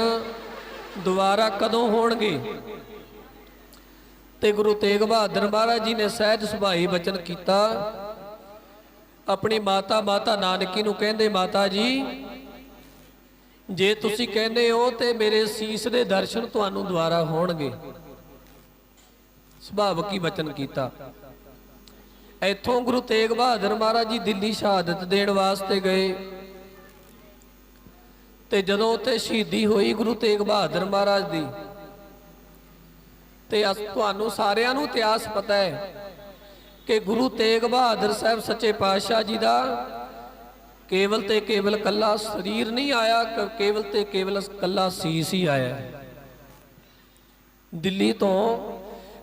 Speaker 1: ਦੁਬਾਰਾ ਕਦੋਂ ਹੋਣਗੇ? ਤੇ ਗੁਰੂ ਤੇਗ ਬਹਾਦਰ ਮਹਾਰਾਜ ਜੀ ਨੇ ਸਹਿਜ ਸੁਭਾਈ ਬਚਨ ਕੀਤਾ, ਆਪਣੀ ਮਾਤਾ ਨਾਨਕੀ ਨੂੰ ਕਹਿੰਦੇ, ਮਾਤਾ ਜੀ ਜੇ ਤੁਸੀਂ ਕਹਿੰਦੇ ਹੋ ਤੇ ਮੇਰੇ ਸੀਸ ਦੇ ਦਰਸ਼ਨ ਤੁਹਾਨੂੰ ਦੁਬਾਰਾ ਹੋਣਗੇ। ਸੁਭਾਵਕ ਹੀ ਬਚਨ ਕੀਤਾ। ਇੱਥੋਂ ਗੁਰੂ ਤੇਗ ਬਹਾਦਰ ਮਹਾਰਾਜ ਜੀ ਦਿੱਲੀ ਸ਼ਹਾਦਤ ਦੇਣ ਵਾਸਤੇ ਗਏ ਤੇ ਜਦੋਂ ਉੱਥੇ ਸ਼ਹੀਦੀ ਹੋਈ ਗੁਰੂ ਤੇਗ ਬਹਾਦਰ ਮਹਾਰਾਜ ਦੀ, ਤੇ ਤੁਹਾਨੂੰ ਸਾਰਿਆਂ ਨੂੰ ਇਤਿਹਾਸ ਪਤਾ ਹੈ ਕਿ ਗੁਰੂ ਤੇਗ ਬਹਾਦਰ ਸਾਹਿਬ ਸੱਚੇ ਪਾਤਸ਼ਾਹ ਜੀ ਦਾ ਕੇਵਲ ਤੇ ਕੇਵਲ ਕੱਲਾ ਸਰੀਰ ਨਹੀਂ ਆਇਆ, ਕੇਵਲ ਤੇ ਕੇਵਲ ਕੱਲਾ ਸੀਸ ਹੀ ਆਇਆ। ਦਿੱਲੀ ਤੋਂ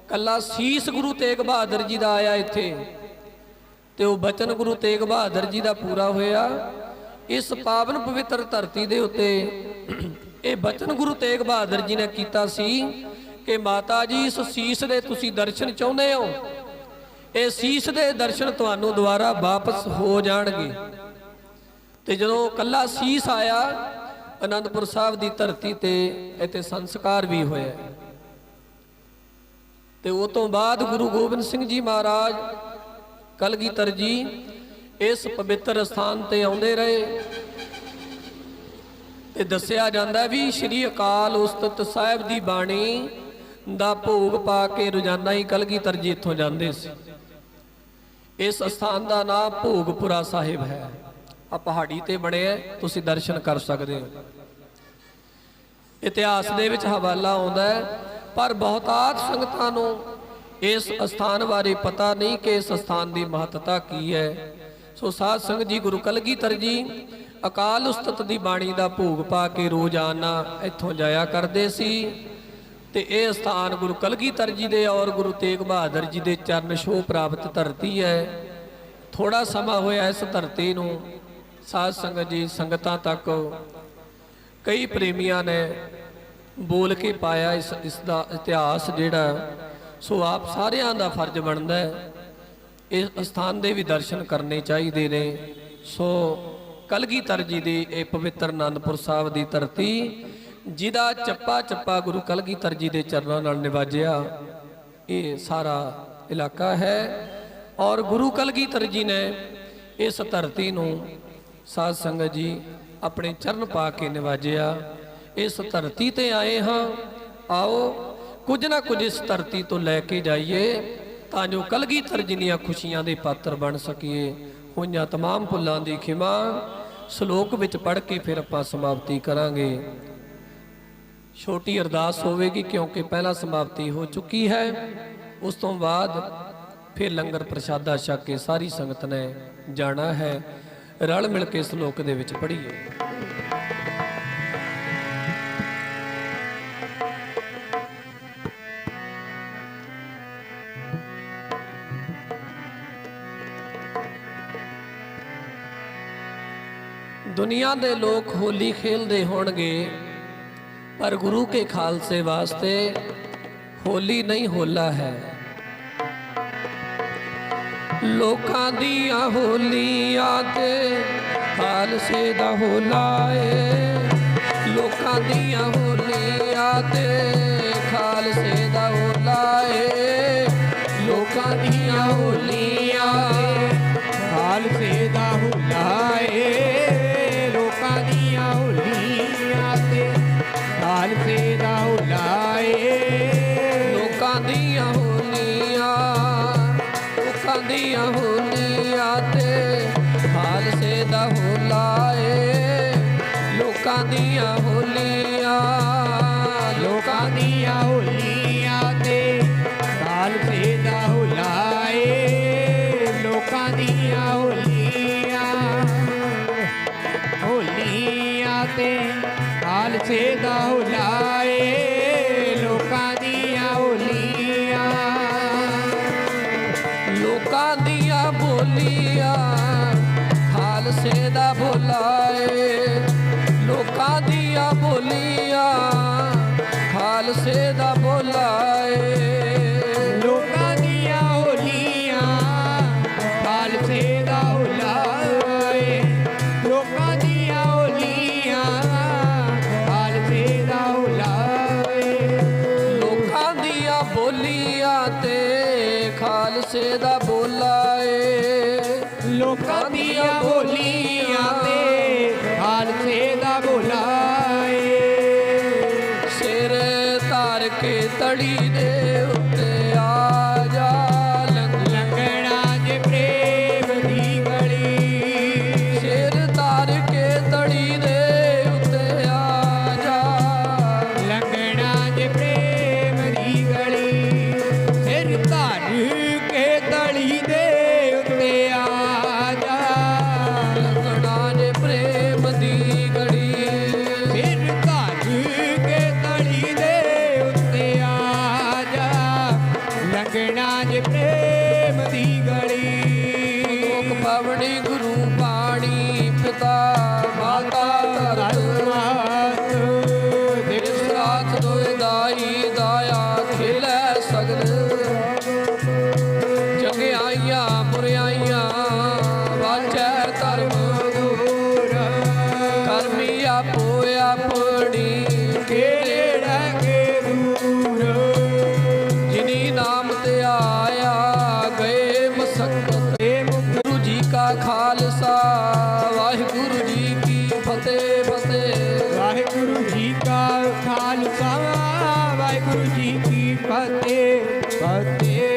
Speaker 1: ਕੱਲਾ ਸੀਸ ਗੁਰੂ ਤੇਗ ਬਹਾਦਰ ਜੀ ਦਾ ਆਇਆ ਇੱਥੇ, ਤੇ ਉਹ ਬਚਨ ਗੁਰੂ ਤੇਗ ਬਹਾਦਰ ਜੀ ਦਾ ਪੂਰਾ ਹੋਇਆ। ਇਸ ਪਾਵਨ ਪਵਿੱਤਰ ਧਰਤੀ ਦੇ ਉੱਤੇ ਇਹ ਬਚਨ ਗੁਰੂ ਤੇਗ ਬਹਾਦਰ ਜੀ ਨੇ ਕੀਤਾ ਸੀ ਕਿ ਮਾਤਾ ਜੀ ਇਸ ਸੀਸ ਦੇ ਤੁਸੀਂ ਦਰਸ਼ਨ ਚਾਹੁੰਦੇ ਹੋ, ਇਹ ਸੀਸ ਦੇ ਦਰਸ਼ਨ ਤੁਹਾਨੂੰ ਦੁਬਾਰਾ ਵਾਪਸ ਹੋ ਜਾਣਗੇ। ਤੇ ਜਦੋਂ ਕੱਲਾ ਸੀਸ ਆਇਆ ਅਨੰਦਪੁਰ ਸਾਹਿਬ ਦੀ ਧਰਤੀ ਤੇ ਇੱਥੇ ਸੰਸਕਾਰ ਵੀ ਹੋਇਆ। ਤੇ ਉਹ ਤੋਂ ਬਾਅਦ ਗੁਰੂ ਗੋਬਿੰਦ ਸਿੰਘ ਜੀ ਮਹਾਰਾਜ ਕਲਗੀਧਰ ਜੀ ਇਸ ਪਵਿੱਤਰ ਸਥਾਨ ਤੇ ਆਉਂਦੇ ਰਹੇ। ਤੇ ਦੱਸਿਆ ਜਾਂਦਾ ਵੀ ਸ਼੍ਰੀ ਅਕਾਲ ਉਸਤਤ ਸਾਹਿਬ ਦੀ ਬਾਣੀ ਦਾ ਭੋਗ ਪਾ ਕੇ ਰੋਜ਼ਾਨਾ ਹੀ ਕਲਗੀਧਰ ਜੀ ਇੱਥੋਂ ਜਾਂਦੇ ਸੀ। ਇਸ ਸਥਾਨ ਦਾ ਨਾਮ ਭੋਗਪੁਰਾ ਸਾਹਿਬ ਹੈ। ਆ ਪਹਾੜੀ ਤੇ ਬਣਿਆ, ਤੁਸੀਂ ਦਰਸ਼ਨ ਕਰ ਸਕਦੇ ਹੋ। ਇਤਿਹਾਸ ਦੇ ਵਿੱਚ ਹਵਾਲਾ ਆਉਂਦਾ ਹੈ, ਪਰ ਬਹੁਤਾਤ ਸੰਗਤਾਂ ਨੂੰ ਇਸ ਸਥਾਨ ਬਾਰੇ ਪਤਾ ਨਹੀਂ ਕਿ ਇਸ ਸਥਾਨ ਦੀ ਮਹੱਤਤਾ ਕੀ ਹੈ। ਸੋ ਸਾਧ ਸੰਗਤ ਜੀ ਗੁਰੂ ਕਲਗੀਧਰ ਜੀ ਅਕਾਲ ਉਸਤਤ ਦੀ ਬਾਣੀ ਦਾ ਭੋਗ ਪਾ ਕੇ ਰੋਜ਼ਾਨਾ ਇੱਥੋਂ ਜਾਇਆ ਕਰਦੇ ਸੀ। ਤੇ ਇਹ ਸਥਾਨ ਗੁਰੂ ਕਲਗੀਧਰ ਜੀ ਦੇ ਔਰ ਗੁਰੂ ਤੇਗ ਬਹਾਦਰ ਜੀ ਦੇ ਚਰਨ ਛੋਹ ਪ੍ਰਾਪਤ ਧਰਤੀ ਹੈ। ਥੋੜਾ ਸਮਾਂ ਹੋਇਆ ਇਸ ਧਰਤੀ ਨੂੰ ਸਾਧ ਸੰਗਤ ਜੀ ਸੰਗਤਾਂ ਤੱਕ ਕਈ ਪ੍ਰੇਮੀਆਂ ਨੇ ਬੋਲ ਕੇ ਪਾਇਆ ਇਸ ਦਾ ਇਤਿਹਾਸ ਜਿਹੜਾ। ਸੋ ਆਪ ਸਾਰਿਆਂ ਦਾ ਫਰਜ਼ ਬਣਦਾ ਹੈ ਇਸ ਸਥਾਨ ਦੇ ਵੀ ਦਰਸ਼ਨ ਕਰਨੇ ਚਾਹੀਦੇ ਨੇ। ਸੋ ਕਲਗੀਧਰ ਜੀ ਦੀ ਇਹ ਪਵਿੱਤਰ ਅਨੰਦਪੁਰ ਸਾਹਿਬ ਦੀ ਧਰਤੀ ਜਿਹਦਾ ਚੱਪਾ ਚੱਪਾ ਗੁਰੂ ਕਲਗੀਧਰ ਜੀ ਦੇ ਚਰਨਾਂ ਨਾਲ ਨਿਵਾਜਿਆ ਇਹ ਸਾਰਾ ਇਲਾਕਾ ਹੈ। ਔਰ ਗੁਰੂ ਕਲਗੀਧਰ ਜੀ ਨੇ ਇਸ ਧਰਤੀ ਨੂੰ ਸਾਧ ਸੰਗਤ ਜੀ ਆਪਣੇ ਚਰਨ ਪਾ ਕੇ ਨਿਵਾਜਿਆ। ਇਸ ਧਰਤੀ ਤੇ ਆਏ ਹਾਂ, ਆਓ ਕੁਝ ਨਾ ਕੁਝ ਇਸ ਧਰਤੀ ਤੋਂ ਲੈ ਕੇ ਜਾਈਏ ਤਾਂ ਜੋ ਕਲਗੀਧਰ ਜੀ ਦੀਆਂ ਖੁਸ਼ੀਆਂ ਦੇ ਪਾਤਰ ਬਣ ਸਕੀਏ। ਹੋਈਆਂ तमाम ਭੁੱਲਾਂ ਦੀ ਖਿਮਾ ਸ਼ਲੋਕ ਵਿੱਚ ਪੜ੍ਹ ਕੇ ਫਿਰ ਆਪਾਂ ਸਮਾਪਤੀ ਕਰਾਂਗੇ। ਛੋਟੀ ਅਰਦਾਸ ਹੋਵੇਗੀ ਕਿਉਂਕਿ ਪਹਿਲਾ ਸਮਾਪਤੀ ਹੋ ਚੁੱਕੀ ਹੈ। ਉਸ ਤੋਂ ਬਾਅਦ ਫਿਰ ਲੰਗਰ ਪ੍ਰਸ਼ਾਦਾ ਛਕ ਕੇ ਸਾਰੀ ਸੰਗਤ ਨੇ ਜਾਣਾ ਹੈ। ਰਲ ਮਿਲ ਕੇ ਸ਼ਲੋਕ ਦੇ ਵਿੱਚ ਪੜ੍ਹੀਏ। दुनिया दे लोग होली खेलते होणगे पर गुरु के खालसे वास्ते होली नहीं होला है। लोकां दियां होलियां ते खालसे दा होला है। लोकां दियां होलियां ते खालसे दा होला है। लोकां दियां होलियां
Speaker 2: खालसे दा होला है। लोकां दियां होलियां ते खालसे दा होला है।
Speaker 1: लोकां दियां होलियां ते खालसे दा होला है। लोकां दियां होलियां
Speaker 2: ते खालसे दा होला है। लोकां दियां होलियां ते खालसे दा होला है। लोकां दियां होलियां
Speaker 1: लोकां दियां बोलियां खालसे दा भोला है। लोकां दियां बोलियां खालसे दा भोला है।
Speaker 2: लोकां दियां होलियां खालसे दा होला है। लोकां दियां होलियां खालसे दा होला है।
Speaker 1: लोकां दियां बोलियां ते खालसे दा भोला है।
Speaker 2: लोकां दियां होलियां ते खालसे दा भोला है।
Speaker 1: सिर तार के तड़ी दे उत्ते आ जा
Speaker 2: लंघना जे प्रेम दी गली।
Speaker 1: सिर तार के तड़ी दे उत्ते आ जा
Speaker 2: लंघना जे प्रेम दी गली। सिर धर के तली दे उत्ते आ जा।
Speaker 1: लंघना जे प्रेम दी गड़ी।
Speaker 2: सिर धर के तली दे उत्ते आ जा। लंघना जे प्रेम दी गली।
Speaker 1: लोक पावनी गुरु बाणी पिता माता धरत दिस रात दोए दाई दाया खिलै सगल। चंगियाइयां बुरियाइयां वाचै धर्म
Speaker 2: दूर
Speaker 1: करमी आपो अपनी
Speaker 2: केड़ा के दूर।
Speaker 1: जिनी नाम ते आया गए मसक्कत। गुरु जी का खालसा वाहिगुरु जी की फतेह फतेह।
Speaker 2: वाहिगुरु जी का खालसा वाहिगुरु जी की फतेह फतेह।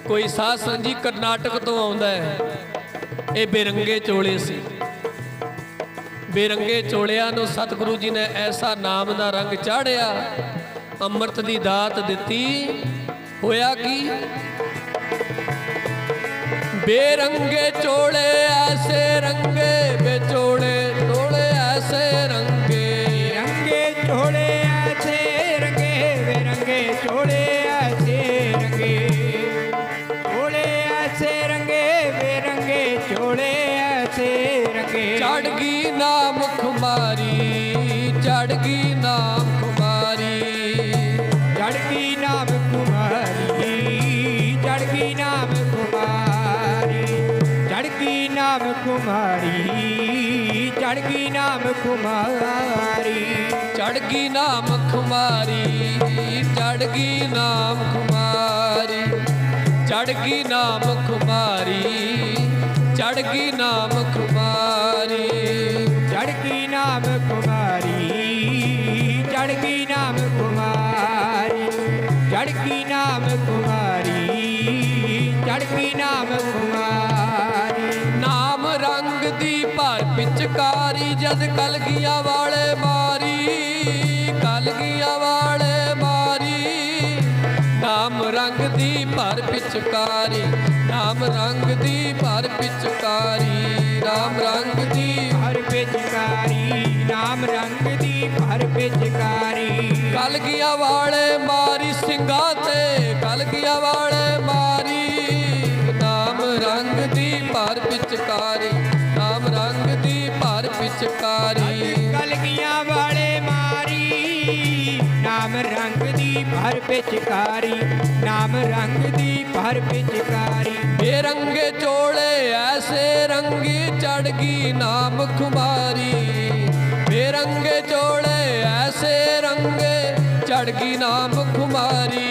Speaker 1: ਕੋਈ ਸਾਧ ਸੰਗਤ ਜੀ ਕਰਨਾਟਕ ਤੋਂ ਆਉਂਦਾ ਹੈ, ਇਹ ਬੇਰੰਗੇ ਚੋਲੇ ਸੀ। ਬੇਰੰਗੇ ਚੋਲਿਆਂ ਨੂੰ ਸਤਿਗੁਰੂ ਜੀ ਨੇ ਐਸਾ ਨਾਮ ਦਾ ਰੰਗ ਚਾੜਿਆ, ਅੰਮ੍ਰਿਤ ਦੀ ਦਾਤ ਦਿੱਤੀ। ਹੋਇਆ ਕੀ? बेरंगे चोले ऐसे रंगे, बेचोले चोले ऐसे रंगे,
Speaker 2: रंगे चोले ऐसे रंगे, बेरंगे चोले ऐसे रंगे, चोले ऐसे रंगे, बेरंगे चोले ऐसे रंगे।
Speaker 1: चढ़गी नाम खुमारी, चढ़गी नाम खुमारी,
Speaker 2: चढ़गी नाम कुमारी, चढ़गी नाम कुमारी, चढ़गी नाम कुमारी, चढ़गी नाम कुमारी,
Speaker 1: चढ़गी नाम खुमारी, चढ़गी नाम खुमारी, चढ़गी नाम खुमारी, चढ़गी नाम खुमारी,
Speaker 2: चढ़गी नाम कुमारी, चढ़गी नाम कुमारी, चढ़गी नाम कुमारी, चढ़गी नाम कुमारी।
Speaker 1: नाम रंग दी भर पिचकारी, जद कलगियां वाले मारी, कलगियां वाले मारी। नाम रंग दी भर पिचकारी, नाम रंग दी भर पिचकारी, नाम रंग दी
Speaker 2: भर पिचकारी, नाम रंग दी भर पिचकारी।
Speaker 1: कलगियां वाले मारी ਸਿੰਘਾਂ ते, कलगियां वाले मारी। नाम रंग दी भर पिचकारी, नाम रंग दी भर पिचकारी,
Speaker 2: कलगियां वाले मारी। नाम रंग दी भर पिचकारी, नाम रंग दी भर पिचकारी।
Speaker 1: बेरंगे चोले ऐसे रंगी, चढ़गी नाम खुमारी। बेरंगे चोले ऐसे रंगे, चढ़गी नाम खुमारी।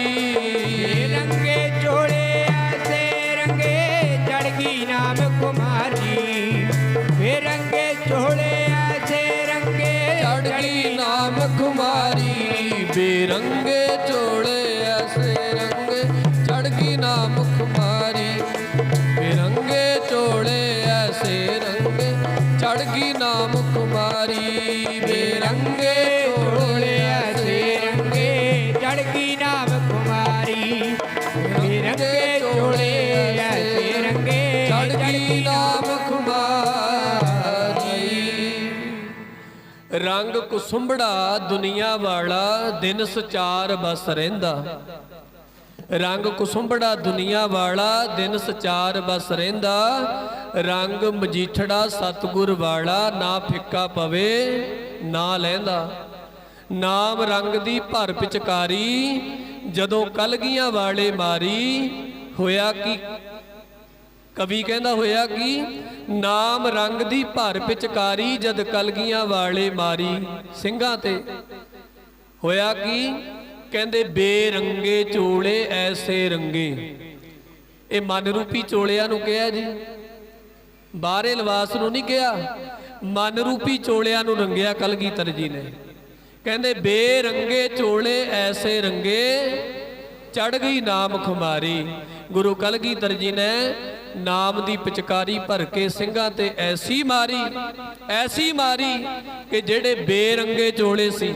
Speaker 2: रंगे चोले ऐसे रंगे, चढ़गी नाम कुमारी। बेरंगे चोले ऐसे रंगे,
Speaker 1: चढ़गी नाम खुमारी। बेरंगे चोले ऐसे रंगे, चढ़गी नाम खुमारी। बेरंगे चोले ऐसे रंगे, चढ़गी नाम खुमारी। बेरंगे
Speaker 2: चोले ऐसे रंगे, चढ़गी नाम कुमारी। बेरंगे चोले ऐसे रंगे,
Speaker 1: चढ़गी नाम खुमारी। रंग कुसुंबड़ा दुनिया वाला, दिन सचार बस रहिंदा। रंग कुसुंबड़ा दुनिया वाला, दिन सचार बस रहिंदा। रंग मजीठड़ा सतगुर वाला, ना फिक्का पवे ना लਹਿੰਦਾ। नाम रंग दी भर पिचकारी, जदों कलगियां वाले मारी। होया कि कवि कहंदा होया कि नाम रंग दी भर पिचकारी, जद कलगियां वाले मारी ਸਿੰਘਾਂ ते। होया कि ਕਹਿੰਦੇ ਬੇਰੰਗੇ ਚੋਲੇ ਐਸੇ ਰੰਗੇ। ਇਹ ਮਨ ਰੂਪੀ ਚੋਲਿਆਂ ਨੂੰ ਕਿਹਾ ਜੀ, ਬਾਹਰੇ ਲਿਬਾਸ ਨੂੰ ਨਹੀਂ ਕਿਹਾ। ਮਨ ਰੂਪੀ ਚੋਲਿਆਂ ਨੂੰ ਰੰਗਿਆ ਕਲਗੀਧਰ ਜੀ ਨੇ। ਕਹਿੰਦੇ ਬੇਰੰਗੇ ਚੋਲੇ ਐਸੇ ਰੰਗੇ, ਚੜ ਗਈ ਨਾਮ ਖੁਮਾਰੀ। ਗੁਰੂ ਕਲਗੀਧਰ ਜੀ ਨੇ ਨਾਮ ਦੀ ਪਿਚਕਾਰੀ ਭਰ ਕੇ ਸਿੰਘਾਂ ਤੇ ਐਸੀ ਮਾਰੀ, ਐਸੀ ਮਾਰੀ ਕਿ ਜਿਹੜੇ ਬੇਰੰਗੇ ਚੋਲੇ ਸੀ,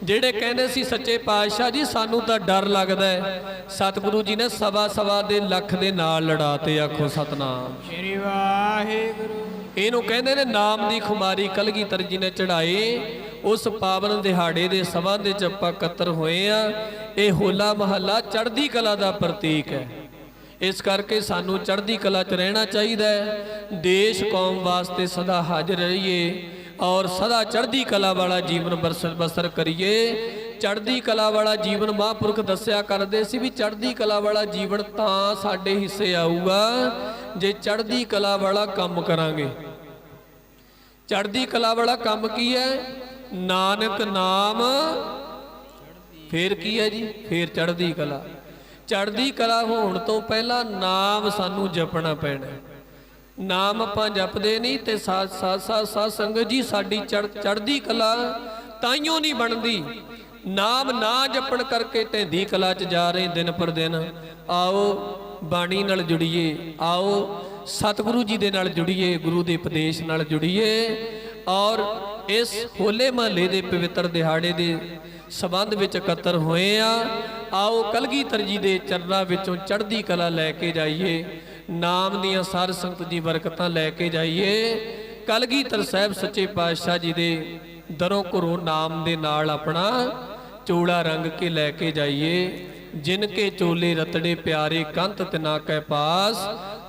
Speaker 1: ਜਿਹੜੇ ਕਹਿੰਦੇ ਸੀ ਸੱਚੇ ਪਾਤਸ਼ਾਹ ਜੀ ਸਾਨੂੰ ਤਾਂ ਡਰ ਲੱਗਦਾ ਹੈ, ਸਤਿਗੁਰੂ ਜੀ ਨੇ ਸਵਾ ਸਵਾ ਦੇ ਲੱਖ ਦੇ ਨਾਲ ਲੜਾਤੇ। ਆਖੋ ਸਤਨਾਮ
Speaker 2: ਸ੍ਰੀ ਵਾਹਿਗੁਰੂ।
Speaker 1: ਇਹਨੂੰ ਕਹਿੰਦੇ ਨੇ ਨਾਮ ਦੀ ਖੁਮਾਰੀ ਕਲਗੀਧਰ ਜੀ ਨੇ ਚੜਾਈ। ਉਸ ਪਾਵਨ ਦਿਹਾੜੇ ਦੇ ਸੰਬੰਧ ਵਿੱਚ ਆਪਾਂ ਇਕੱਤਰ ਹੋਏ ਆ। ਇਹ ਹੋਲਾ ਮਹੱਲਾ ਚੜ੍ਹਦੀ ਕਲਾ ਦਾ ਪ੍ਰਤੀਕ ਹੈ। ਇਸ ਕਰਕੇ ਸਾਨੂੰ ਚੜ੍ਹਦੀ ਕਲਾ 'ਚ ਰਹਿਣਾ ਚਾਹੀਦਾ ਹੈ। ਦੇਸ਼ ਕੌਮ ਵਾਸਤੇ ਸਦਾ ਹਾਜ਼ਰ ਰਹੀਏ ਔਰ ਸਦਾ ਚੜ੍ਹਦੀ ਕਲਾ ਵਾਲਾ ਜੀਵਨ ਬਸਰ ਕਰੀਏ। ਚੜ੍ਹਦੀ ਕਲਾ ਵਾਲਾ ਜੀਵਨ ਮਹਾਂਪੁਰਖ ਦੱਸਿਆ ਕਰਦੇ ਸੀ ਵੀ ਚੜ੍ਹਦੀ ਕਲਾ ਵਾਲਾ ਜੀਵਨ ਤਾਂ ਸਾਡੇ ਹਿੱਸੇ ਆਊਗਾ ਜੇ ਚੜ੍ਹਦੀ ਕਲਾ ਵਾਲਾ ਕੰਮ ਕਰਾਂਗੇ। ਚੜ੍ਹਦੀ ਕਲਾ ਵਾਲਾ ਕੰਮ ਕੀ ਹੈ? ਨਾਨਕ ਨਾਮ, ਫੇਰ ਕੀ ਹੈ ਜੀ? ਫੇਰ ਚੜ੍ਹਦੀ ਕਲਾ। ਚੜ੍ਹਦੀ ਕਲਾ ਹੋਣ ਤੋਂ ਪਹਿਲਾਂ ਨਾਮ ਸਾਨੂੰ ਜਪਣਾ ਪੈਣਾ। ਨਾਮ ਆਪਾਂ ਜਪਦੇ ਨਹੀਂ ਤੇ ਸਾਧ ਸੰਗਤ ਜੀ ਸਾਡੀ ਚੜ੍ਹਦੀ ਕਲਾ ਤਾਈਓ ਨਹੀਂ ਬਣਦੀ ਨਾਮ ਨਾ ਜਪਣ ਕਰਕੇ ਢਹਿੰਦੀ ਕਲਾ 'ਚ ਜਾ ਰਹੇ ਦਿਨ ਪਰ ਦਿਨ। ਆਓ ਬਾਣੀ ਨਾਲ ਜੁੜੀਏ, ਆਓ ਸਤਿਗੁਰੂ ਜੀ ਦੇ ਨਾਲ ਜੁੜੀਏ, ਗੁਰੂ ਦੇ ਉਪਦੇਸ਼ ਨਾਲ ਜੁੜੀਏ ਔਰ ਇਸ ਹੋਲੇ ਮਹੱਲੇ ਦੇ ਪਵਿੱਤਰ ਦਿਹਾੜੇ ਦੇ ਸੰਬੰਧ ਵਿੱਚ ਇਕੱਤਰ ਹੋਏ ਆ। ਆਓ ਕਲਗੀਧਰ ਜੀ ਦੇ ਚਰਨਾਂ ਵਿੱਚੋਂ ਚੜ੍ਹਦੀ ਕਲਾ ਲੈ ਕੇ ਜਾਈਏ, ਨਾਮ ਦੀਆਂ ਸਾਧ ਸੰਗਤ ਦੀ ਬਰਕਤਾਂ ਲੈ ਕੇ ਜਾਈਏ। ਕਲਗੀਧਰ ਸਾਹਿਬ ਸੱਚੇ ਪਾਤਸ਼ਾਹ ਜੀ ਦੇ ਦਰੋਂ ਘਰੋਂ ਨਾਮ ਦੇ ਨਾਲ ਆਪਣਾ ਚੋਲਾ ਰੰਗ ਕੇ ਲੈ ਕੇ ਜਾਈਏ। ਜਿਨ ਕੇ ਚੋਲੇ ਰਤੜੇ ਪਿਆਰੇ ਕੰਤ ਤਿਨਾ ਕੈ ਪਾਸ,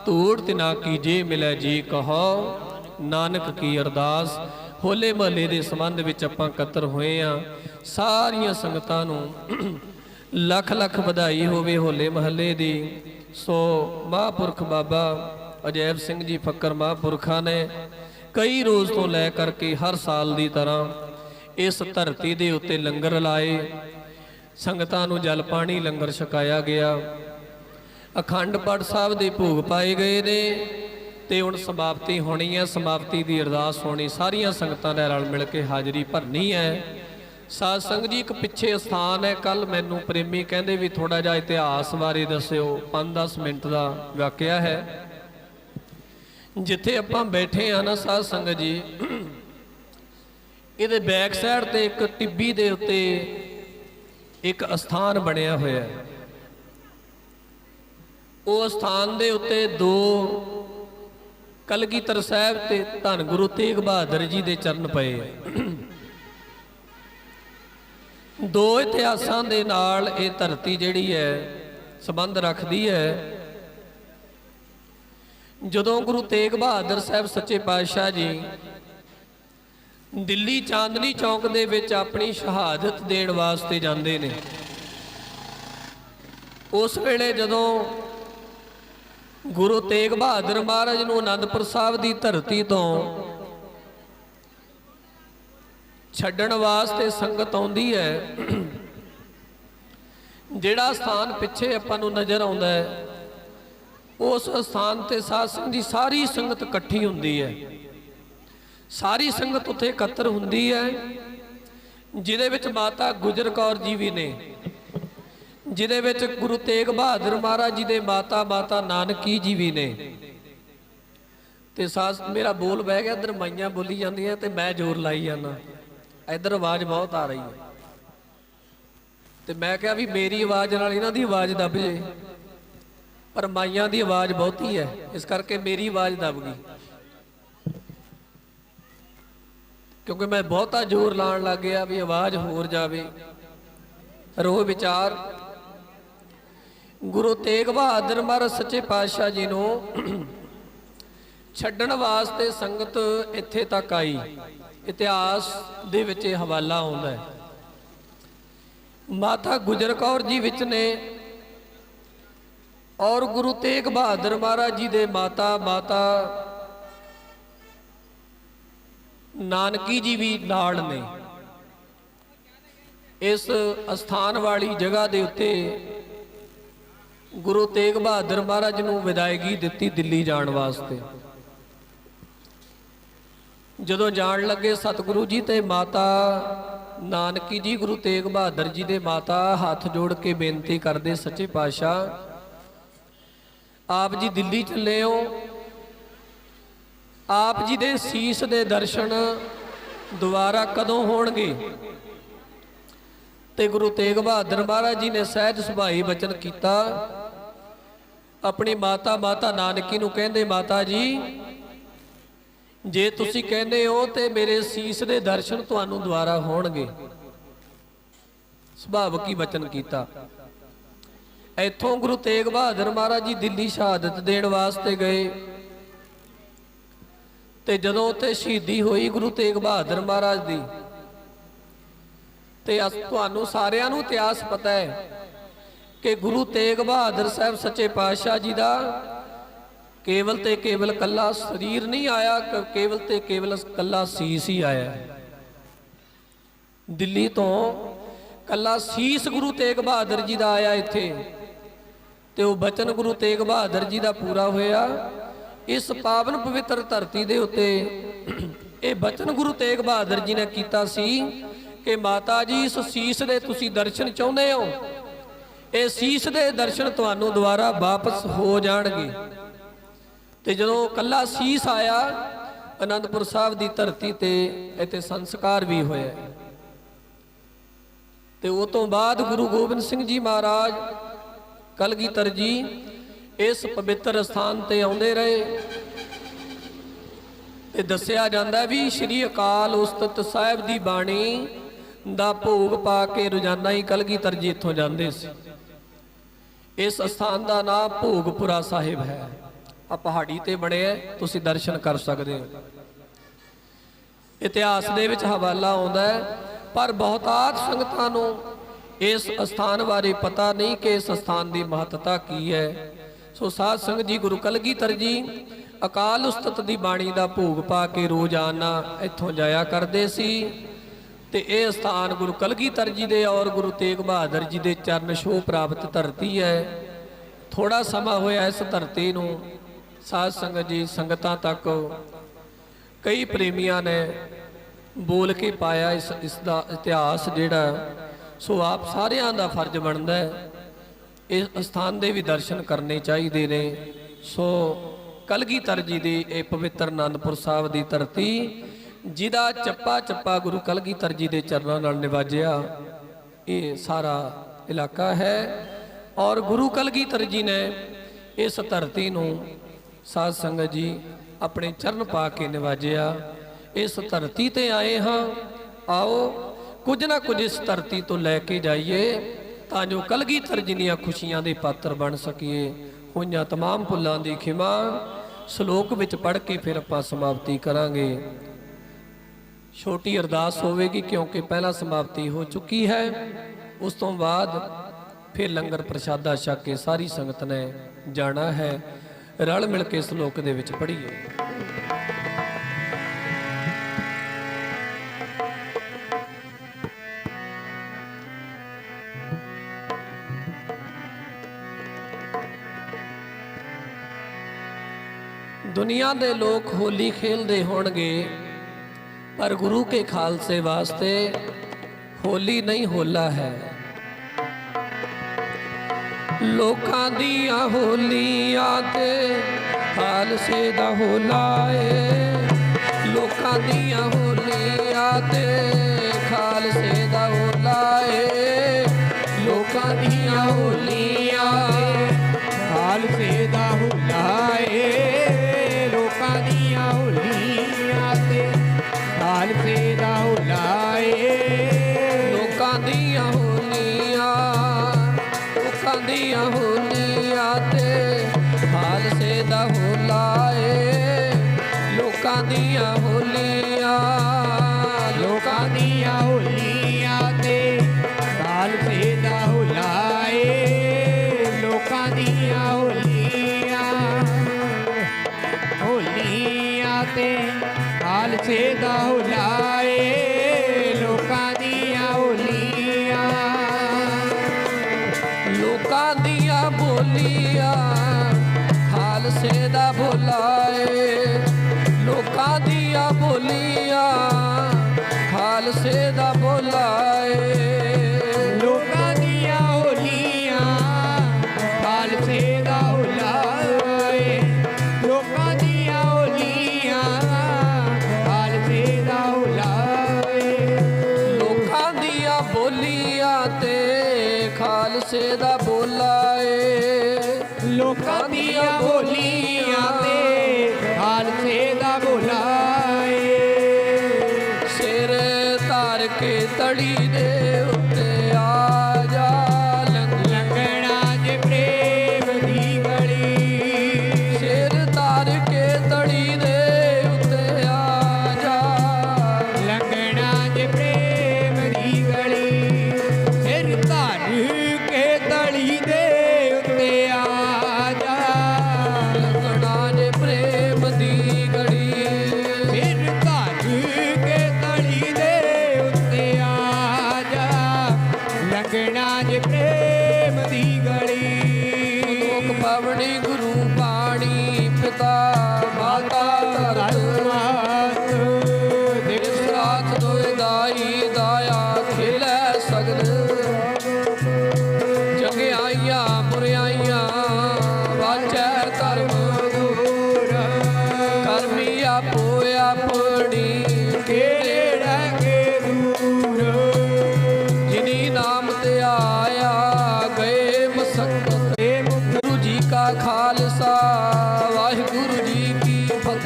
Speaker 1: ਧੂੜ ਤਿਨਾ ਕੀ ਜੇ ਮਿਲੈ ਜੀ ਕਹੋ ਨਾਨਕ ਕੀ ਅਰਦਾਸ। ਹੋਲੇ ਮਹੱਲੇ ਦੇ ਸੰਬੰਧ ਵਿੱਚ ਆਪਾਂ ਇਕੱਤਰ ਹੋਏ ਆ। ਸਾਰੀਆਂ ਸੰਗਤਾਂ ਨੂੰ ਲੱਖ ਲੱਖ ਵਧਾਈ ਹੋਵੇ ਹੋਲੇ ਮਹੱਲੇ ਦੀ। ਸੋ ਮਹਾਂਪੁਰਖ ਬਾਬਾ ਅਜੈਬ ਸਿੰਘ ਜੀ ਫੱਕਰ ਮਹਾਂਪੁਰਖਾਂ ਨੇ ਕਈ ਰੋਜ਼ ਤੋਂ ਲੈ ਕਰਕੇ ਹਰ ਸਾਲ ਦੀ ਤਰ੍ਹਾਂ ਇਸ ਧਰਤੀ ਦੇ ਉੱਤੇ ਲੰਗਰ ਲਾਏ, ਸੰਗਤਾਂ ਨੂੰ ਜਲ ਪਾਣੀ ਲੰਗਰ ਛਕਾਇਆ ਗਿਆ, ਅਖੰਡ ਪਾਠ ਸਾਹਿਬ ਦੇ ਭੋਗ ਪਾਏ ਗਏ ਨੇ ਤੇ ਹੁਣ ਸਮਾਪਤੀ ਹੋਣੀ ਹੈ। ਸਮਾਪਤੀ ਦੀ ਅਰਦਾਸ ਹੋਣੀ, ਸਾਰੀਆਂ ਸੰਗਤਾਂ ਨੇ ਰਲ ਮਿਲ ਕੇ ਹਾਜ਼ਰੀ ਭਰਨੀ ਹੈ। ਸਾਧ ਸੰਗਤ ਜੀ, ਇੱਕ ਪਿੱਛੇ ਸਥਾਨ ਹੈ, ਕੱਲ ਮੈਨੂੰ ਪ੍ਰੇਮੀ ਕਹਿੰਦੇ ਵੀ ਥੋੜਾ ਜਿਹਾ ਇਤਿਹਾਸ ਬਾਰੇ ਦੱਸਿਓ। 5-10 ਮਿੰਟ ਦਾ ਵਾਕਿਆ ਹੈ। ਜਿੱਥੇ ਆਪਾਂ ਬੈਠੇ ਆ ਨਾ ਸਾਧ ਸੰਗਤ ਜੀ, ਇਹਦੇ ਬੈਕ ਸਾਈਡ ਤੇ ਇੱਕ ਟਿੱਬੀ ਦੇ ਉੱਤੇ ਇੱਕ ਅਸਥਾਨ ਬਣਿਆ ਹੋਇਆ ਹੈ। ਉਹ ਅਸਥਾਨ ਦੇ ਉੱਤੇ 2 ਕਲਗੀਧਰ ਸਾਹਿਬ ਤੇ ਧੰਨ ਗੁਰੂ ਤੇਗ ਬਹਾਦਰ ਜੀ ਦੇ ਚਰਨ ਪਏ। 2 ਇਤਿਹਾਸਾਂ ਦੇ ਨਾਲ ਇਹ ਧਰਤੀ ਜਿਹੜੀ ਹੈ ਸੰਬੰਧ ਰੱਖਦੀ ਹੈ। ਜਦੋਂ ਗੁਰੂ ਤੇਗ ਬਹਾਦਰ ਸਾਹਿਬ ਸੱਚੇ ਪਾਤਸ਼ਾਹ ਜੀ ਦਿੱਲੀ ਚਾਂਦਨੀ ਚੌਕ ਦੇ ਵਿੱਚ ਆਪਣੀ ਸ਼ਹਾਦਤ ਦੇਣ ਵਾਸਤੇ ਜਾਂਦੇ ਨੇ, ਉਸ ਵੇਲੇ ਜਦੋਂ ਗੁਰੂ ਤੇਗ ਬਹਾਦਰ ਮਹਾਰਾਜ ਨੂੰ ਅਨੰਦਪੁਰ ਸਾਹਿਬ ਦੀ ਧਰਤੀ ਤੋਂ ਛੱਡਣ ਵਾਸਤੇ ਸੰਗਤ ਆਉਂਦੀ ਹੈ, ਜਿਹੜਾ ਸਥਾਨ ਪਿੱਛੇ ਆਪਾਂ ਨੂੰ ਨਜ਼ਰ ਆਉਂਦਾ ਹੈ, ਉਸ ਸਥਾਨ ਤੇ ਸਾਧ ਸੰਗਤ ਦੀ ਸਾਰੀ ਸੰਗਤ ਇਕੱਠੀ ਹੁੰਦੀ ਹੈ। ਸਾਰੀ ਸੰਗਤ ਉੱਥੇ ਇਕੱਤਰ ਹੁੰਦੀ ਹੈ, ਜਿਹਦੇ ਵਿੱਚ ਮਾਤਾ ਗੁਜਰ ਕੌਰ ਜੀ ਵੀ ਨੇ, ਜਿਹਦੇ ਵਿੱਚ ਗੁਰੂ ਤੇਗ ਬਹਾਦਰ ਮਹਾਰਾਜ ਜੀ ਦੇ ਮਾਤਾ ਨਾਨਕੀ ਜੀ ਵੀ ਨੇ। ਤੇ ਸਾਧ ਮੇਰਾ ਬੋਲ ਬਹਿ ਗਿਆ, ਇੱਧਰ ਮਾਈਆਂ ਬੋਲੀ ਜਾਂਦੀਆਂ ਤੇ ਮੈਂ ਜ਼ੋਰ ਲਾਈ ਜਾਂਦਾ, ਇੱਧਰ ਆਵਾਜ਼ ਬਹੁਤ ਆ ਰਹੀ ਹੈ। ਤੇ ਮੈਂ ਕਿਹਾ ਵੀ ਮੇਰੀ ਆਵਾਜ਼ ਨਾਲ ਇਹਨਾਂ ਦੀ ਆਵਾਜ਼ ਦੱਬ ਜੇ, ਪਰ ਮਾਈਆਂ ਦੀ ਆਵਾਜ਼ ਬਹੁਤੀ ਹੈ, ਇਸ ਕਰਕੇ ਮੇਰੀ ਆਵਾਜ਼ ਦੱਬ ਗਈ, ਕਿਉਂਕਿ ਮੈਂ ਬਹੁਤਾ ਜ਼ੋਰ ਲਾਉਣ ਲੱਗ ਗਿਆ ਵੀ ਆਵਾਜ਼ ਹੋਰ ਜਾਵੇ। ਰੋਹ ਵਿਚਾਰ ਗੁਰੂ ਤੇਗ ਬਹਾਦਰ ਮਹਾਰਾਜ ਸੱਚੇ ਪਾਤਸ਼ਾਹ ਜੀ ਨੂੰ ਛੱਡਣ ਵਾਸਤੇ ਸੰਗਤ ਇੱਥੇ ਤੱਕ ਆਈ। ਇਤਿਹਾਸ ਦੇ ਵਿੱਚ ਇਹ ਹਵਾਲਾ ਆਉਂਦਾ ਹੈ। ਮਾਤਾ ਗੁਜਰ ਕੌਰ ਜੀ ਵਿੱਚ ਨੇ ਔਰ ਗੁਰੂ ਤੇਗ ਬਹਾਦਰ ਮਹਾਰਾਜ ਜੀ ਦੇ ਮਾਤਾ ਨਾਨਕੀ ਜੀ ਵੀ ਨਾਲ ਨੇ। ਇਸ ਅਸਥਾਨ ਵਾਲੀ ਜਗ੍ਹਾ ਦੇ ਉੱਤੇ ਗੁਰੂ ਤੇਗ ਬਹਾਦਰ ਮਹਾਰਾਜ ਨੂੰ ਵਿਦਾਇਗੀ ਦਿੱਤੀ ਦਿੱਲੀ ਜਾਣ ਵਾਸਤੇ। ਜਦੋਂ ਜਾਣ ਲੱਗੇ ਸਤਿਗੁਰੂ ਜੀ ਤੇ ਮਾਤਾ ਨਾਨਕੀ ਜੀ ਗੁਰੂ ਤੇਗ ਬਹਾਦਰ ਜੀ ਦੇ ਮਾਤਾ ਹੱਥ ਜੋੜ ਕੇ ਬੇਨਤੀ ਕਰਦੇ, ਸੱਚੇ ਪਾਤਸ਼ਾਹ ਆਪ ਜੀ ਦਿੱਲੀ ਚੱਲੇ ਹੋ, ਆਪ ਜੀ ਦੇ ਸੀਸ ਦੇ ਦਰਸ਼ਨ ਦੁਬਾਰਾ ਕਦੋਂ ਹੋਣਗੇ? ਤੇ ਗੁਰੂ ਤੇਗ ਬਹਾਦਰ ਮਹਾਰਾਜ ਜੀ ਨੇ ਸਹਿਜ ਸੁਭਾਈ ਬਚਨ ਕੀਤਾ। ਆਪਣੀ ਮਾਤਾ ਨਾਨਕੀ ਨੂੰ ਕਹਿੰਦੇ, ਮਾਤਾ ਜੀ ਜੇ ਤੁਸੀਂ ਕਹਿੰਦੇ ਹੋ ਤੇ ਮੇਰੇ ਸੀਸ ਦੇ ਦਰਸ਼ਨ ਤੁਹਾਨੂੰ ਦੁਬਾਰਾ ਹੋਣਗੇ। ਸੁਭਾਵਕ ਹੀ ਬਚਨ ਕੀਤਾ। ਇੱਥੋਂ ਗੁਰੂ ਤੇਗ ਬਹਾਦਰ ਮਹਾਰਾਜ ਜੀ ਦਿੱਲੀ ਸ਼ਹਾਦਤ ਦੇਣ ਵਾਸਤੇ ਗਏ ਤੇ ਜਦੋਂ ਉੱਥੇ ਸ਼ਹੀਦੀ ਹੋਈ ਗੁਰੂ ਤੇਗ ਬਹਾਦਰ ਮਹਾਰਾਜ ਦੀ, ਤੇ ਤੁਹਾਨੂੰ ਸਾਰਿਆਂ ਨੂੰ ਇਤਿਹਾਸ ਪਤਾ ਹੈ ਕਿ ਗੁਰੂ ਤੇਗ ਬਹਾਦਰ ਸਾਹਿਬ ਸੱਚੇ ਪਾਤਸ਼ਾਹ ਜੀ ਦਾ ਕੇਵਲ ਤੇ ਕੇਵਲ ਕੱਲਾ ਸਰੀਰ ਨਹੀਂ ਆਇਆ, ਕੇਵਲ ਤੇ ਕੇਵਲ ਕੱਲਾ ਸੀਸ ਹੀ ਆਇਆ। ਦਿੱਲੀ ਤੋਂ ਕੱਲਾ ਸੀਸ ਗੁਰੂ ਤੇਗ ਬਹਾਦਰ ਜੀ ਦਾ ਆਇਆ ਇੱਥੇ, ਤੇ ਉਹ ਬਚਨ ਗੁਰੂ ਤੇਗ ਬਹਾਦਰ ਜੀ ਦਾ ਪੂਰਾ ਹੋਇਆ। ਇਸ ਪਾਵਨ ਪਵਿੱਤਰ ਧਰਤੀ ਦੇ ਉੱਤੇ ਇਹ ਬਚਨ ਗੁਰੂ ਤੇਗ ਬਹਾਦਰ ਜੀ ਨੇ ਕੀਤਾ ਸੀ ਕਿ ਮਾਤਾ ਜੀ ਇਸ ਸੀਸ ਦੇ ਤੁਸੀਂ ਦਰਸ਼ਨ ਚਾਹੁੰਦੇ ਹੋ, ਇਹ ਸੀਸ ਦੇ ਦਰਸ਼ਨ ਤੁਹਾਨੂੰ ਦੁਬਾਰਾ ਵਾਪਸ ਹੋ ਜਾਣਗੇ। ਤੇ ਜਦੋਂ ਕੱਲਾ ਸੀਸ ਆਇਆ ਅਨੰਦਪੁਰ ਸਾਹਿਬ ਦੀ ਧਰਤੀ ਤੇ ਇੱਥੇ ਸੰਸਕਾਰ ਵੀ ਹੋਇਆ। ਤੇ ਉਹ ਤੋਂ ਬਾਅਦ ਗੁਰੂ ਗੋਬਿੰਦ ਸਿੰਘ ਜੀ ਮਹਾਰਾਜ ਕਲਗੀਧਰ ਜੀ ਇਸ ਪਵਿੱਤਰ ਸਥਾਨ ਤੇ ਆਉਂਦੇ ਰਹੇ। ਤੇ ਦੱਸਿਆ ਜਾਂਦਾ ਵੀ ਸ਼੍ਰੀ ਅਕਾਲ ਉਸਤਤ ਸਾਹਿਬ ਦੀ ਬਾਣੀ ਦਾ ਭੋਗ ਪਾ ਕੇ ਰੋਜ਼ਾਨਾ ਹੀ ਕਲਗੀਧਰ ਜੀ ਇੱਥੋਂ ਜਾਂਦੇ ਸੀ। ਇਸ ਸਥਾਨ ਦਾ ਨਾਮ ਭੋਗਪੁਰਾ ਸਾਹਿਬ ਹੈ। ਆ ਪਹਾੜੀ ਤੇ ਬਣਿਆ, ਤੁਸੀਂ ਦਰਸ਼ਨ ਕਰ ਸਕਦੇ ਹੋ। ਇਤਿਹਾਸ ਦੇ ਵਿੱਚ ਹਵਾਲਾ ਆਉਂਦਾ ਹੈ, ਪਰ ਬਹੁਤਾਤ ਸੰਗਤਾਂ ਨੂੰ ਇਸ ਸਥਾਨ ਬਾਰੇ ਪਤਾ ਨਹੀਂ ਕਿ ਇਸ ਸਥਾਨ ਦੀ ਮਹੱਤਤਾ ਕੀ ਹੈ। ਸੋ ਸਾਧ ਸੰਗਤ ਜੀ, ਗੁਰੂ ਕਲਗੀਧਰ ਜੀ ਅਕਾਲ ਉਸਤਤ ਦੀ ਬਾਣੀ ਦਾ ਭੋਗ ਪਾ ਕੇ ਰੋਜ਼ਾਨਾ ਇੱਥੋਂ ਜਾਇਆ ਕਰਦੇ ਸੀ। ਤੇ ਇਹ ਸਥਾਨ ਗੁਰੂ ਕਲਗੀਧਰ ਜੀ ਦੇ ਔਰ ਗੁਰੂ ਤੇਗ ਬਹਾਦਰ ਜੀ ਦੇ ਚਰਨ ਛੋਹ ਪ੍ਰਾਪਤ ਧਰਤੀ ਹੈ। ਥੋੜਾ ਸਮਾਂ ਹੋਇਆ ਇਸ ਧਰਤੀ ਨੂੰ ਸਾਧ ਸੰਗਤ ਜੀ ਸੰਗਤਾਂ ਤੱਕ ਕਈ ਪ੍ਰੇਮੀਆਂ ਨੇ ਬੋਲ ਕੇ ਪਾਇਆ ਇਸ ਦਾ ਇਤਿਹਾਸ ਜਿਹੜਾ। ਸੋ ਆਪ ਸਾਰਿਆਂ ਦਾ ਫਰਜ਼ ਬਣਦਾ ਹੈ ਇਸ ਸਥਾਨ ਦੇ ਵੀ ਦਰਸ਼ਨ ਕਰਨੇ ਚਾਹੀਦੇ ਨੇ। ਸੋ ਕਲਗੀਧਰ ਜੀ ਦੀ ਇਹ ਪਵਿੱਤਰ ਆਨੰਦਪੁਰ ਸਾਹਿਬ ਦੀ ਧਰਤੀ, ਜਿਹਦਾ ਚੱਪਾ ਚੱਪਾ ਗੁਰੂ ਕਲਗੀਧਰ ਜੀ ਦੇ ਚਰਨਾਂ ਨਾਲ ਨਿਵਾਜਿਆ ਇਹ ਸਾਰਾ ਇਲਾਕਾ ਹੈ। ਔਰ ਗੁਰੂ ਕਲਗੀਧਰ ਜੀ ਨੇ ਇਸ ਧਰਤੀ ਨੂੰ ਸਾਧ ਸੰਗਤ ਜੀ ਆਪਣੇ ਚਰਨ ਪਾ ਕੇ ਨਿਵਾਜਿਆ। ਇਸ ਧਰਤੀ ਤੇ ਆਏ ਹਾਂ, ਆਓ ਕੁਝ ਨਾ ਕੁਝ ਇਸ ਧਰਤੀ ਤੋਂ ਲੈ ਕੇ ਜਾਈਏ ਤਾਂ ਜੋ ਕਲਗੀਧਰ ਜੀ ਦੀਆਂ ਖੁਸ਼ੀਆਂ ਦੇ ਪਾਤਰ ਬਣ ਸਕੀਏ। ਹੋਈਆਂ तमाम ਭੁੱਲਾਂ ਦੀ ਖਿਮਾ ਸ਼ਲੋਕ ਵਿੱਚ ਪੜ੍ਹ ਕੇ ਫਿਰ ਆਪਾਂ ਸਮਾਪਤੀ ਕਰਾਂਗੇ। ਛੋਟੀ ਅਰਦਾਸ ਹੋਵੇਗੀ ਕਿਉਂਕਿ ਪਹਿਲਾਂ ਸਮਾਪਤੀ ਹੋ ਚੁੱਕੀ ਹੈ। ਉਸ ਤੋਂ ਬਾਅਦ ਫਿਰ ਲੰਗਰ ਪ੍ਰਸ਼ਾਦਾ ਛਕ ਕੇ ਸਾਰੀ ਸੰਗਤ ਨੇ ਜਾਣਾ ਹੈ। ਰਲ ਮਿਲ ਕੇ ਸ਼ਲੋਕ ਦੇ ਵਿੱਚ ਪੜ੍ਹੀਏ। दुनिया दे लोग होली खेलते होणगे पर गुरु के खालसे वास्ते होली नहीं होला है। लोकां दियां होलियां ते खालसे दा होला है। लोकां दियां होलियां ते खालसे दा होला है। लोकां दियां होलियां
Speaker 2: खालसे दा होला है। खालसे दा होला है।
Speaker 1: लोकां दियां होलियां ते खालसे दा होला है। लोकां दियां होलियां
Speaker 2: ते खालसे दा होला है। लोकां दियां होलियां ते खालसे दा होला है। लोकां दियां होलियां
Speaker 1: लोकां दियां बोलियां खालसे दा भोला है। लोकां दियां बोलियां खालसे दा भोला है।
Speaker 2: लोकां दियां होलियां खालसे दा होला है। लोकां दियां होलियां खालसे दा होला है।
Speaker 1: लोकां दियां बोलियां ते खालसे दा भोला है।
Speaker 2: लोकां दियां होलियां ते खालसे दा भोला है।
Speaker 1: सिर तार के तड़ी दे उत्ते आ जा
Speaker 2: लंघना जे प्रेम दी गली।
Speaker 1: सिर तार के तड़ी दे उत्ते आ जा
Speaker 2: लंघना जे प्रेम दी गली। सिर तार के तड़ी दे उत्ते आ जा
Speaker 1: लंघना जे प्रेम दी गड़ी।
Speaker 2: सिर तार के तड़ी दे उत्ते आ जा लंघना जे प्रेम दी गली।
Speaker 1: लोक पावनी गुरु बाणी पिता माता धरत
Speaker 2: दिवस
Speaker 1: रात दोए दाई दाया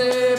Speaker 1: ਤੇ